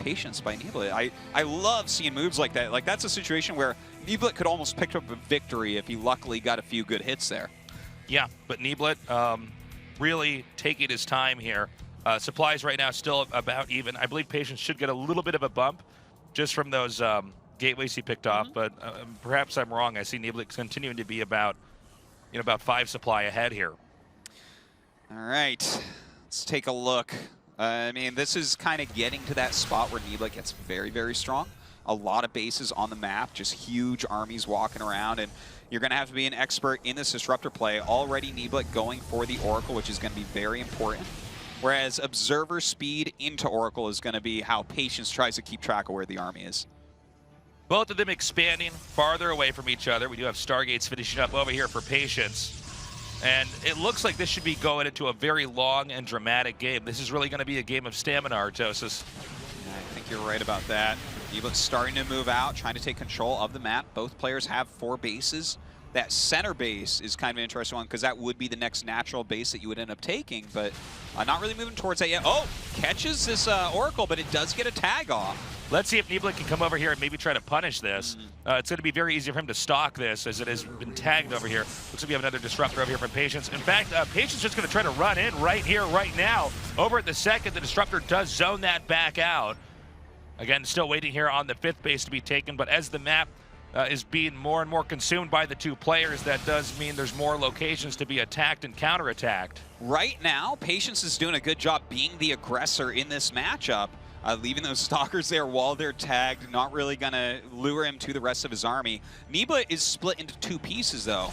Patience by Neeblet. I love seeing moves like that. Like, that's a situation where Neeblet could almost pick up a victory if he luckily got a few good hits there. Yeah, but Neeblet really taking his time here. Supplies right now still about even. I believe Patience should get a little bit of a bump just from those gateways he picked off, but perhaps I'm wrong. I see Neeblet continuing to be about 5 supply ahead here. All right, let's take a look. I mean, this is kind of getting to that spot where Neeblet gets very, very strong. A lot of bases on the map, just huge armies walking around, and you're going to have to be an expert in this disruptor play. Already Neeblet going for the Oracle, which is going to be very important. Whereas Observer speed into Oracle is going to be how Patience tries to keep track of where the army is. Both of them expanding farther away from each other. We do have Stargates finishing up over here for Patience. And it looks like this should be going into a very long and dramatic game. This is really going to be a game of stamina, Artosis. Yeah, I think you're right about that. Neeblet's starting to move out, trying to take control of the map. Both players have 4 bases. That center base is kind of an interesting one because that would be the next natural base that you would end up taking, but not really moving towards that yet. Oh, catches this Oracle, but it does get a tag off. Let's see if Neeblet can come over here and maybe try to punish this. It's going to be very easy for him to stalk this as it has been tagged over here. Looks like we have another disruptor over here from Patience. In fact, Patience just going to try to run in right here, right now. Over at the 2nd, the disruptor does zone that back out. Again, still waiting here on the 5th base to be taken, but as the map is being more and more consumed by the 2 players, that does mean there's more locations to be attacked and counterattacked. Right now, Patience is doing a good job being the aggressor in this matchup, leaving those Stalkers there while they're tagged, not really going to lure him to the rest of his army. Neeblet is split into 2 pieces, though,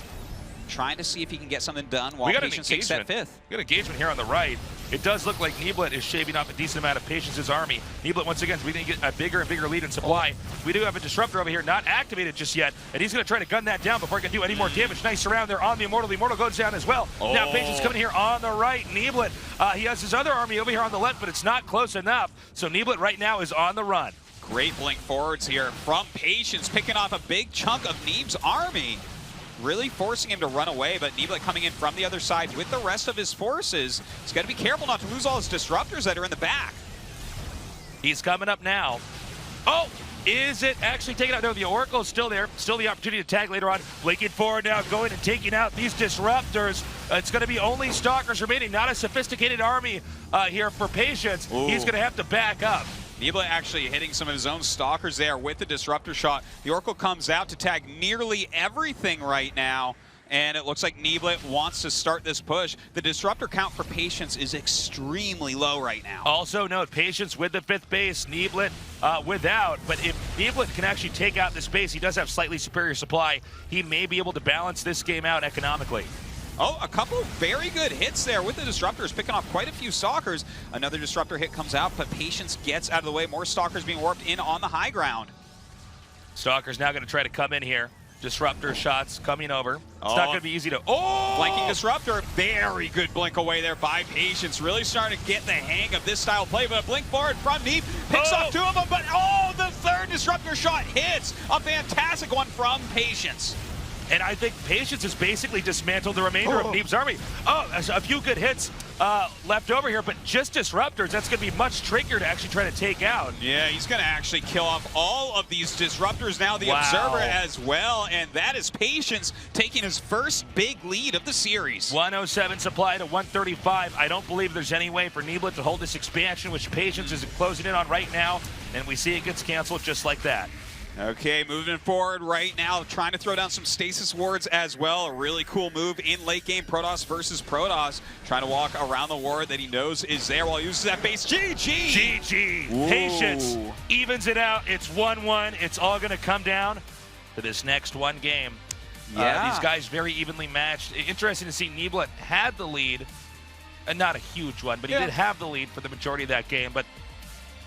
trying to see if he can get something done while Patience takes that 5th. We got engagement here on the right. It does look like Neeblet is shaving off a decent amount of Patience's army. Neeblet, once again, we didn't get a bigger and bigger lead in supply. We do have a disruptor over here, not activated just yet, and he's going to try to gun that down before he can do any more damage. Nice surround there on the Immortal. The Immortal goes down as well. Now Patience coming here on the right. Neeblet, he has his other army over here on the left, but it's not close enough. So Neeblet right now is on the run. Great blink forwards here from Patience, picking off a big chunk of Neeb's army. Really forcing him to run away, but Neeblet coming in from the other side with the rest of his forces. He's got to be careful not to lose all his disruptors that are in the back. He's coming up now. Oh, Is it actually taken out? No, the Oracle is still there. Still the opportunity to tag later on. Blinking forward now, going and taking out these disruptors. It's going to be only Stalkers remaining. Not a sophisticated army here for Patience. Ooh. He's going to have to back up. Neeblet actually hitting some of his own Stalkers there with the Disruptor shot. The Oracle comes out to tag nearly everything right now. And it looks like Neeblet wants to start this push. The Disruptor count for Patience is extremely low right now. Also note, Patience with the 5th base, Neeblet without. But if Neeblet can actually take out this base, he does have slightly superior supply. He may be able to balance this game out economically. Oh, a couple very good hits there with the Disruptors, picking off quite a few Stalkers. Another Disruptor hit comes out, but Patience gets out of the way. More Stalkers being warped in on the high ground. Stalker's now going to try to come in here. Disruptor shots coming over. It's not going to be easy to... Oh! Flanking Disruptor. Very good blink away there by Patience. Really starting to get the hang of this style of play. But a blink forward from Neeb. Picks off 2 of them. But the 3rd Disruptor shot hits. A fantastic one from Patience. And I think Patience has basically dismantled the remainder of Neeb's army. Oh, a few good hits left over here, but just Disruptors, that's going to be much trickier to actually try to take out. Yeah, he's going to actually kill off all of these Disruptors now, the Observer as well, and that is Patience taking his first big lead of the series. 107 supply to 135. I don't believe there's any way for Neeblet to hold this expansion, which Patience is closing in on right now, and we see it gets canceled just like that. Okay, moving forward right now, trying to throw down some stasis wards as well. A really cool move in late game, Protoss versus Protoss. Trying to walk around the ward that he knows is there while he uses that base. GG! GG! Ooh. Patience evens it out. It's 1-1. It's all going to come down to this next one game. Yeah. These guys very evenly matched. Interesting to see Neeblet had the lead. Not a huge one, but he did have the lead for the majority of that game. But,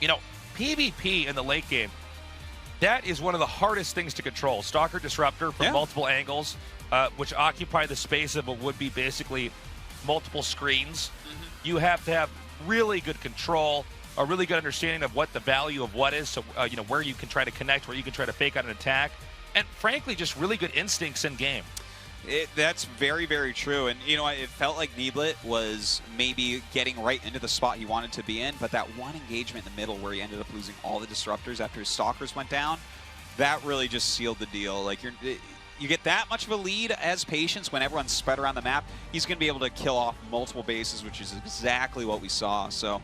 you know, PvP in the late game, that is one of the hardest things to control. Stalker Disruptor from multiple angles, which occupy the space of what would be basically multiple screens. You have to have really good control, a really good understanding of what the value of what is, so you know, where you can try to connect, where you can try to fake out an attack, and frankly, just really good instincts in game. That's very, very true. And, you know, it felt like Neeblet was maybe getting right into the spot he wanted to be in, but that one engagement in the middle where he ended up losing all the Disruptors after his Stalkers went down, that really just sealed the deal. Like, you get that much of a lead as Patience when everyone's spread around the map, he's going to be able to kill off multiple bases, which is exactly what we saw. So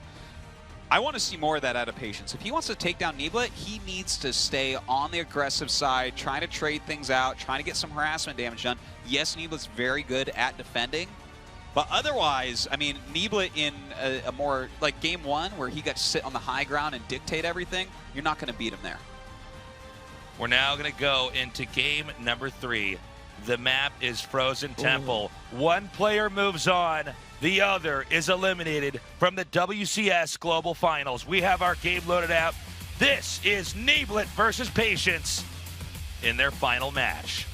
I want to see more of that out of Patience. If he wants to take down Neeblet, he needs to stay on the aggressive side, trying to trade things out, trying to get some harassment damage done. Yes, Neeblet's very good at defending, but otherwise, I mean, Neeblet in a more, like game 1, where he got to sit on the high ground and dictate everything, you're not going to beat him there. We're now going to go into game number 3. The map is Frozen Temple. One player moves on. The other is eliminated from the WCS Global Finals. We have our game loaded out. This is Neeblet versus Patience in their final match.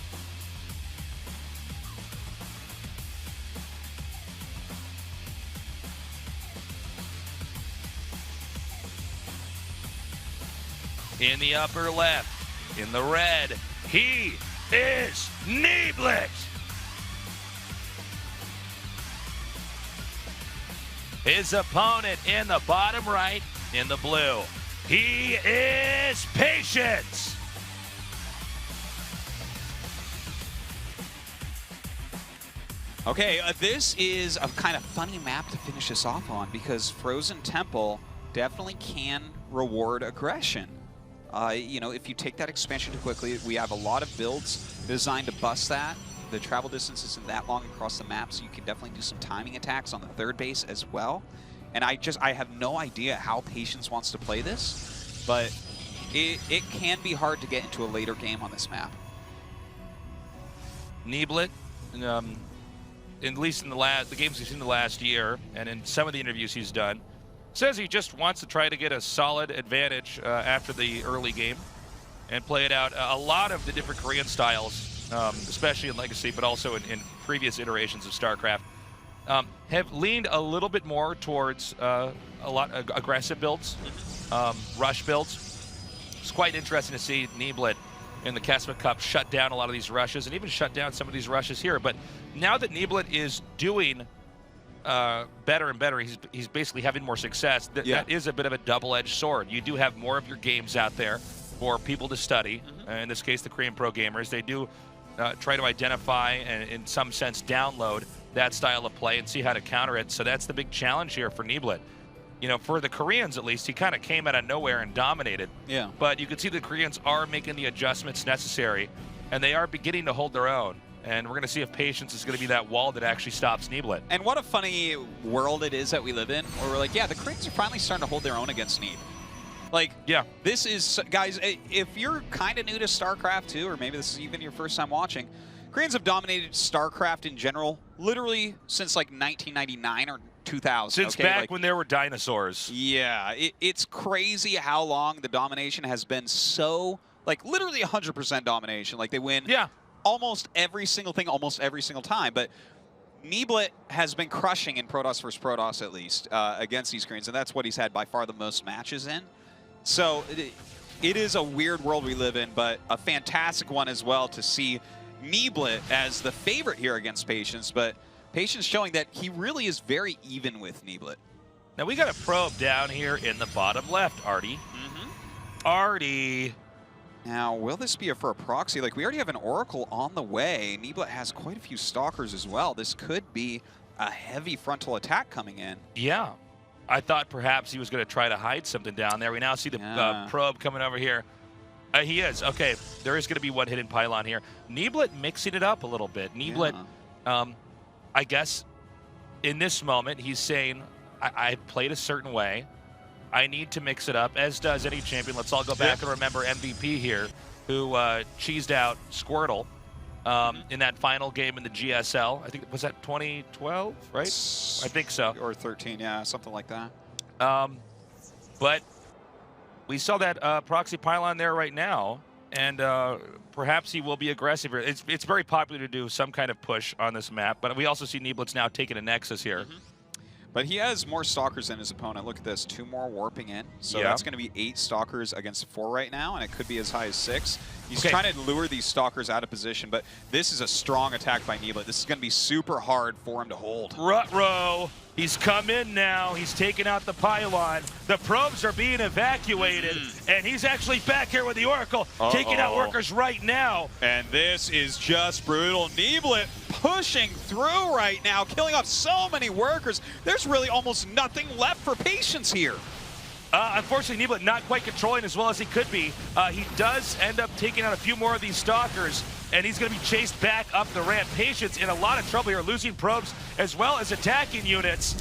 In the upper left, in the red, he is Neeblet. His opponent in the bottom right, in the blue, he is Patience. Okay, this is a kind of funny map to finish this off on because Frozen Temple definitely can reward aggression. You know, if you take that expansion too quickly, we have a lot of builds designed to bust that. The travel distance isn't that long across the map, so you can definitely do some timing attacks on the 3rd base as well. And I have no idea how Patience wants to play this, but it can be hard to get into a later game on this map. Neeblet, at least in the games we've seen the last year, and in some of the interviews he's done, says he just wants to try to get a solid advantage after the early game and play it out. A lot of the different Korean styles, especially in Legacy, but also in previous iterations of StarCraft, have leaned a little bit more towards a lot of aggressive builds, rush builds. It's quite interesting to see Neeblet in the Kesma Cup shut down a lot of these rushes and even shut down some of these rushes here. But now that Neeblet is doing better and better, he's basically having more success. That is a bit of a double-edged sword. You do have more of your games out there for people to study. In this case, the Korean pro gamers. They do try to identify and, in some sense, download that style of play and see how to counter it. So that's the big challenge here for Neeblet. You know, for the Koreans at least, he kind of came out of nowhere and dominated. Yeah. But you can see the Koreans are making the adjustments necessary, and they are beginning to hold their own. And we're going to see if patience is going to be that wall that actually stops Neeblet. And what a funny world it is that we live in, where we're like, yeah, the Koreans are finally starting to hold their own against Neeb. Like, yeah, this is, guys, if you're kind of new to StarCraft 2, or maybe this is even your first time watching, Koreans have dominated StarCraft in general, literally since like 1999 or 2000. Since back when there were dinosaurs. Yeah, it's crazy how long the domination has been so, like, literally 100% domination. Like, they win almost every single thing, almost every single time. But Neeblet has been crushing in Protoss versus Protoss, at least, against these Koreans, and that's what he's had by far the most matches in. So it is a weird world we live in, but a fantastic one as well to see Neeblet as the favorite here against Patience, but Patience showing that he really is very even with Neeblet. Now we got a probe down here in the bottom left, Artie. Artie. Now, will this be for a proxy? Like, we already have an Oracle on the way. Neeblet has quite a few Stalkers as well. This could be a heavy frontal attack coming in. Yeah. I thought perhaps he was going to try to hide something down there. We now see the probe coming over here. He is. Okay, there is going to be one hidden pylon here. Neeblet mixing it up a little bit. Neeblet, I guess, in this moment, he's saying, I played a certain way. I need to mix it up, as does any champion. Let's all go back and remember MVP here, who cheesed out Squirtle in that final game in the GSL. I think, was that 2012, right? I think so. Or 13, yeah, something like that. But we saw that proxy pylon there right now, and perhaps he will be aggressive here. It's very popular to do some kind of push on this map, but we also see Neeblet's now taking a Nexus here. But he has more Stalkers than his opponent. Look at this, 2 more warping in. So that's going to be 8 Stalkers against 4 right now, and it could be as high as 6. He's trying to lure these Stalkers out of position, but this is a strong attack by Neeblet. This is going to be super hard for him to hold. Rut-row. He's come in now. He's taken out the pylon. The probes are being evacuated, and he's actually back here with the Oracle, taking out workers right now. And this is just brutal. Neeblet pushing through right now, killing off so many workers. There's really almost nothing left for Patience here. Unfortunately, Neeblet not quite controlling as well as he could be. He does end up taking out a few more of these Stalkers, and he's going to be chased back up the ramp. Patience in a lot of trouble here, losing probes as well as attacking units.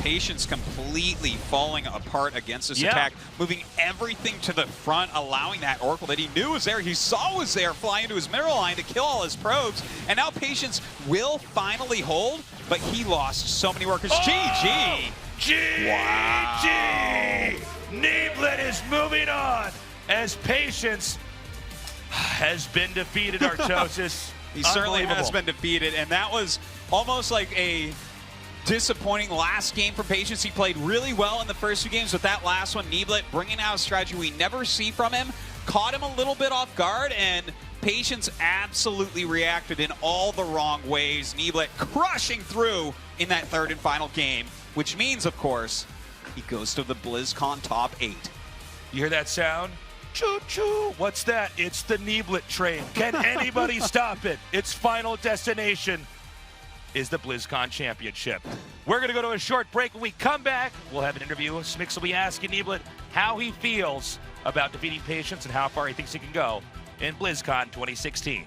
Patience completely falling apart against this attack, moving everything to the front, allowing that Oracle that he knew was there, he saw was there, fly into his mineral line to kill all his probes. And now Patience will finally hold, but he lost so many workers. GG! GG! Wow. Neeblet is moving on as Patience has been defeated, Artosis. He certainly has been defeated, and that was almost like a disappointing last game for Patience. He played really well in the first 2 games, but that last one, Neeblet bringing out a strategy we never see from him, caught him a little bit off guard, and Patience absolutely reacted in all the wrong ways. Neeblet crushing through in that 3rd and final game, which means, of course, he goes to the BlizzCon top 8. You hear that sound? Choo-choo. What's that? It's the Neeblet train. Can anybody stop it? Its final destination is the BlizzCon Championship. We're going to go to a short break. When we come back, we'll have an interview. Smix will be asking Neeblet how he feels about defeating Patience and how far he thinks he can go in BlizzCon 2016.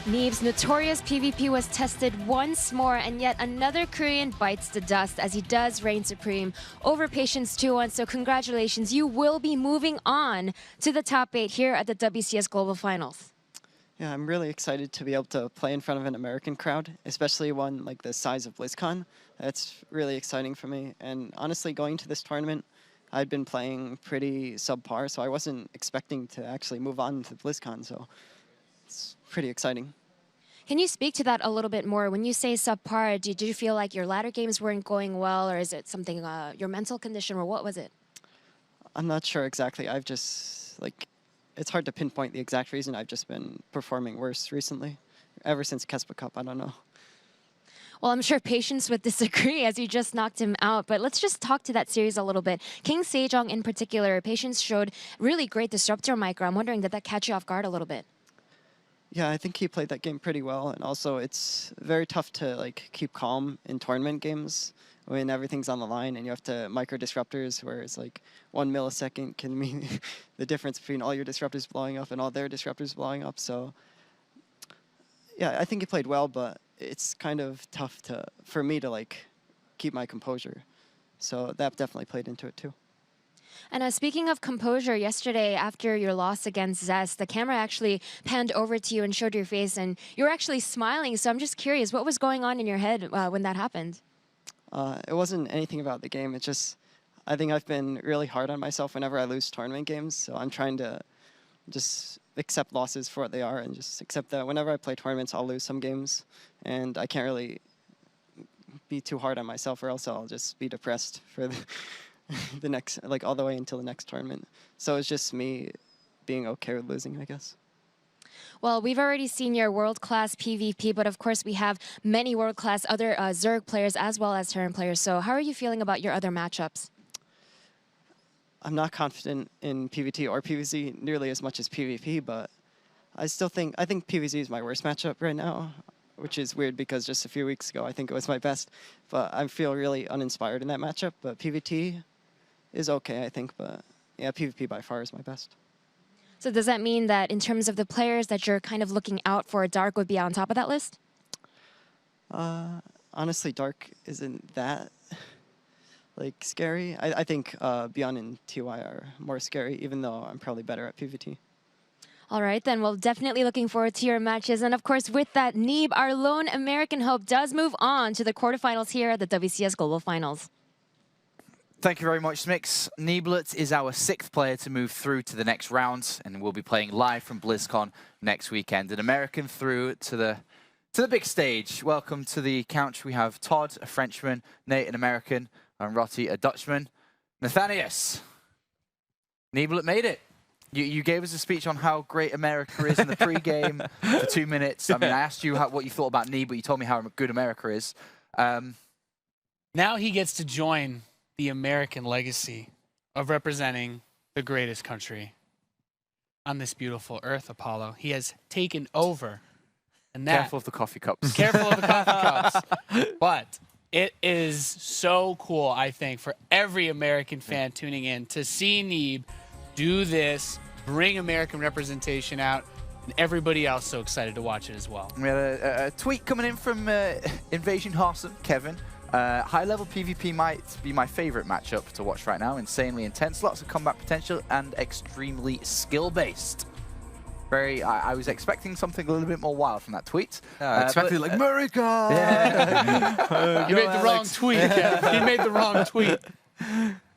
Neeb's notorious PvP was tested once more, and yet another Korean bites the dust as he does reign supreme over Patience 2-1. So congratulations, you will be moving on to the top 8 here at the WCS Global Finals. Yeah, I'm really excited to be able to play in front of an American crowd, especially one like the size of BlizzCon. That's really exciting for me. And honestly, going to this tournament, I'd been playing pretty subpar, so I wasn't expecting to actually move on to BlizzCon. So it's pretty exciting. Can you speak to that a little bit more? When you say subpar, did you feel like your ladder games weren't going well, or is it something, your mental condition, or what was it? I'm not sure exactly. I've just, like, it's hard to pinpoint the exact reason. I've just been performing worse recently, ever since Kespa Cup. I don't know. Well, I'm sure Patience would disagree as you just knocked him out, but let's just talk to that series a little bit. King Sejong in particular, Patience showed really great disruptor micro. I'm wondering, did that catch you off guard a little bit? Yeah, I think he played that game pretty well, and also it's very tough to like keep calm in tournament games when everything's on the line and you have to micro disruptors, where it's like 1 millisecond can mean the difference between all your disruptors blowing up and all their disruptors blowing up. So yeah, I think he played well, but it's kind of tough for me to like keep my composure. So that definitely played into it too. And speaking of composure, yesterday after your loss against Zest, the camera actually panned over to you and showed your face, and you were actually smiling. So I'm just curious, what was going on in your head when that happened? It wasn't anything about the game. It's just, I think I've been really hard on myself whenever I lose tournament games. So I'm trying to just accept losses for what they are and just accept that whenever I play tournaments, I'll lose some games. And I can't really be too hard on myself, or else I'll just be depressed for the next, like all the way until the next tournament. So it's just me being okay with losing, I guess. Well, we've already seen your world-class PvP, but of course we have many world-class other Zerg players as well as Terran players. So how are you feeling about your other matchups? I'm not confident in PvT or PvZ nearly as much as PvP, but I think PvZ is my worst matchup right now, which is weird because just a few weeks ago I think it was my best. But I feel really uninspired in that matchup. But PvT is okay, I think, but yeah, PvP by far is my best. So does that mean that in terms of the players that you're kind of looking out for, Dark would be on top of that list? Honestly, Dark isn't that like scary. I think Beyond and TY are more scary, even though I'm probably better at PvT. All right, then. Well, definitely looking forward to your matches. And of course, with that, Neeb, our lone American hope, does move on to the quarterfinals here at the WCS Global Finals. Thank you very much, Smix. Neeblet is our 6th player to move through to the next round, and we'll be playing live from BlizzCon next weekend. An American through to the big stage. Welcome to the couch. We have Todd, a Frenchman, Nate, an American, and Rotti, a Dutchman. Nathanius, Neeblet made it. You gave us a speech on how great America is in the pre-game for 2 minutes. I mean, I asked you what you thought about Neeb, but you told me how good America is. Now he gets to join the American legacy of representing the greatest country on this beautiful earth, Apollo. He has taken over. And that, careful of the coffee cups. Careful of the coffee cups. But it is so cool, I think, for every American fan tuning in to see Neeb do this, bring American representation out, and everybody else so excited to watch it as well. We had a tweet coming in from Invasion Harson, Kevin. High-level PvP might be my favorite matchup to watch right now. Insanely intense, lots of combat potential, and extremely skill-based. I was expecting something a little bit more wild from that tweet. I expected like America. Yeah. You made the wrong tweet, Kevin. He made the wrong tweet.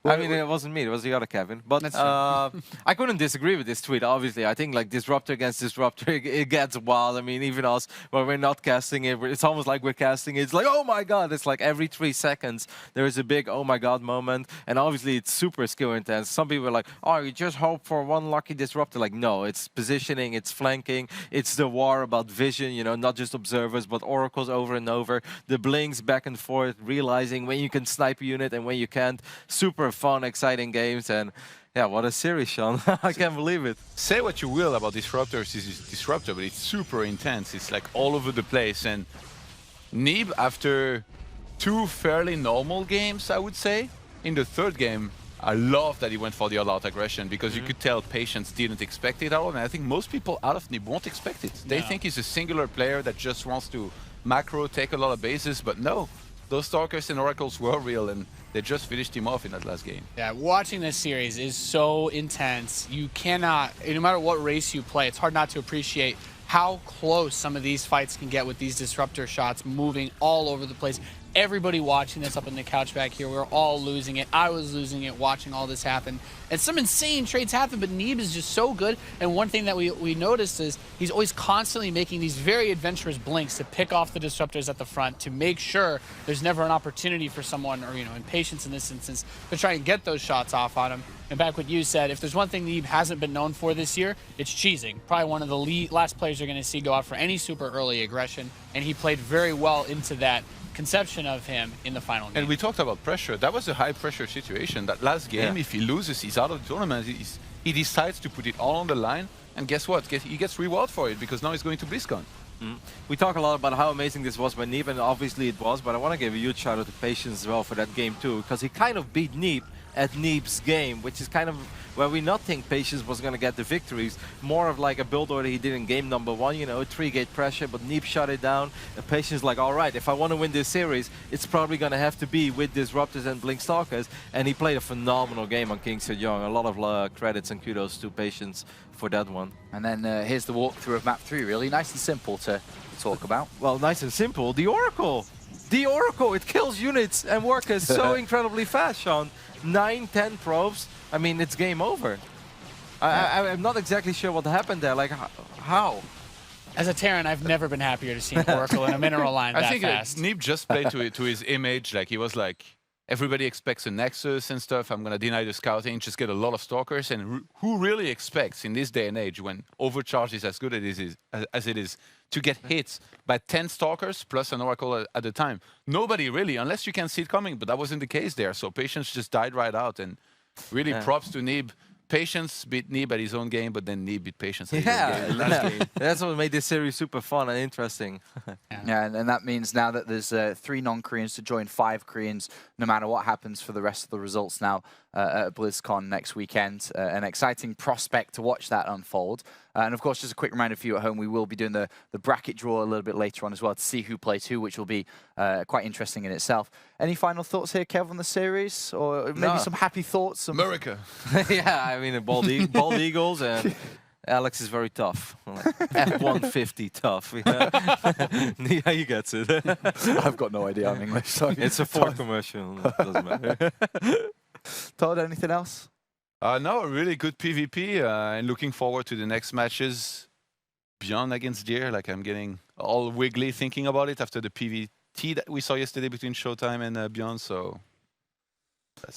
I mean, it wasn't me, it was the other Kevin. But I couldn't disagree with this tweet, obviously. I think like Disruptor against Disruptor, it gets wild. I mean, even us, when we're not casting it, it's almost like we're casting it. It's like, oh my God, it's like every 3 seconds, there is a big oh my God moment. And obviously it's super skill intense. Some people are like, oh, you just hope for one lucky Disruptor. Like, no, it's positioning, it's flanking, it's the war about vision, you know, not just observers, but oracles over and over. The blinks back and forth, realizing when you can snipe a unit and when you can't. Super fun, exciting games, and yeah, what a series, Sean. I can't believe it. Say what you will about Disruptors, it's Disruptor, but it's super intense. It's like all over the place. And Neeb, after 2 fairly normal games, I would say, in the 3rd game, I love that he went for the all-out aggression because you could tell Patience didn't expect it at all, and I think most people out of Neeb won't expect it. They think he's a singular player that just wants to macro, take a lot of bases, but no. Those Stalkers and Oracles were real, and they just finished him off in that last game. Yeah, watching this series is so intense. You cannot, no matter what race you play, it's hard not to appreciate how close some of these fights can get with these disruptor shots moving all over the place. Everybody watching this up in the couch back here, we're all losing it. I was losing it watching all this happen. And some insane trades happen, but Neeb is just so good. And one thing that we noticed is he's always constantly making these very adventurous blinks to pick off the disruptors at the front to make sure there's never an opportunity for someone, or, you know, in Patience in this instance, to try and get those shots off on him. And back what you said, if there's one thing Neeb hasn't been known for this year, it's cheesing. Probably one of the last players you're going to see go out for any super early aggression, and he played very well into that conception of him in the final game. And we talked about pressure. That was a high-pressure situation. That last game, if he loses, he's out of the tournament. He decides to put it all on the line, and guess what? He gets reward for it because now he's going to BlizzCon. We talk a lot about how amazing this was by Neeb, and obviously it was, but I want to give a huge shout out to Patience as well for that game too, because he kind of beat Neeb at Neeb's game, which is kind of where we not think Patience was going to get the victories. More of like a build order he did in game number 1, you know, 3-gate pressure, but Neeb shut it down. And Patience like, all right, if I want to win this series, it's probably going to have to be with Disruptors and Blink Stalkers. And he played a phenomenal game on King Sejong. A lot of credits and kudos to Patience for that one. And then here's the walkthrough of map 3, really. Nice and simple to talk about. Well, nice and simple. The Oracle! The Oracle! It kills units and workers so incredibly fast, Sean. 9-10 probes. I mean, it's game over. I'm not exactly sure what happened there. Like, how? As a Terran, I've never been happier to see an Oracle in a mineral line that fast. I think Neeb just played to his image. Like, he was like, everybody expects a Nexus and stuff. I'm going to deny the scouting, just get a lot of Stalkers. And who really expects in this day and age, when Overcharge is as good as it is, to get hit by 10 Stalkers plus an Oracle at a time? Nobody really, unless you can see it coming. But that wasn't the case there. So Patience just died right out. And really props to Neeb. Patience beat Neeb at his own game, but then Neeb beat Patience at his own game. Last game. That's what made this series super fun and interesting. Yeah, and that means now that there's 3 non-Koreans to join 5 Koreans, no matter what happens for the rest of the results now at BlizzCon next weekend. An exciting prospect to watch that unfold. And of course, just a quick reminder for you at home, we will be doing the bracket draw a little bit later on as well to see who plays who, which will be quite interesting in itself. Any final thoughts here, Kev, on the series? Or maybe some happy thoughts? America. Yeah, I mean, bald eagles and... Alex is very tough. F-150 tough. Yeah, he gets it. I've got no idea. I'm English. Sorry. It's a Ford commercial. Doesn't matter. Todd, anything else? No, really good PvP, and looking forward to the next matches. Beyond against Deer, like I'm getting all wiggly thinking about it after the PvT that we saw yesterday between Showtime and Beyond. So.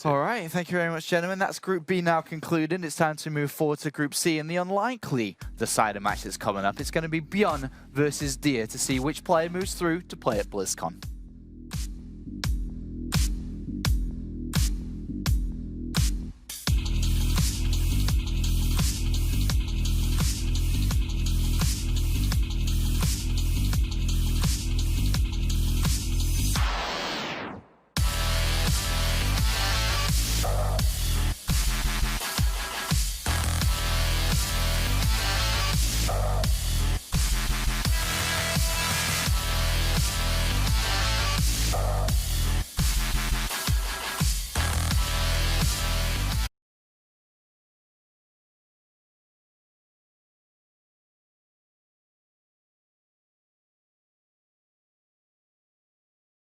All right, thank you very much, gentlemen. That's Group B now concluded. It's time to move forward to Group C, and the unlikely decider match that's coming up. It's going to be Beyond versus Deer to see which player moves through to play at BlizzCon.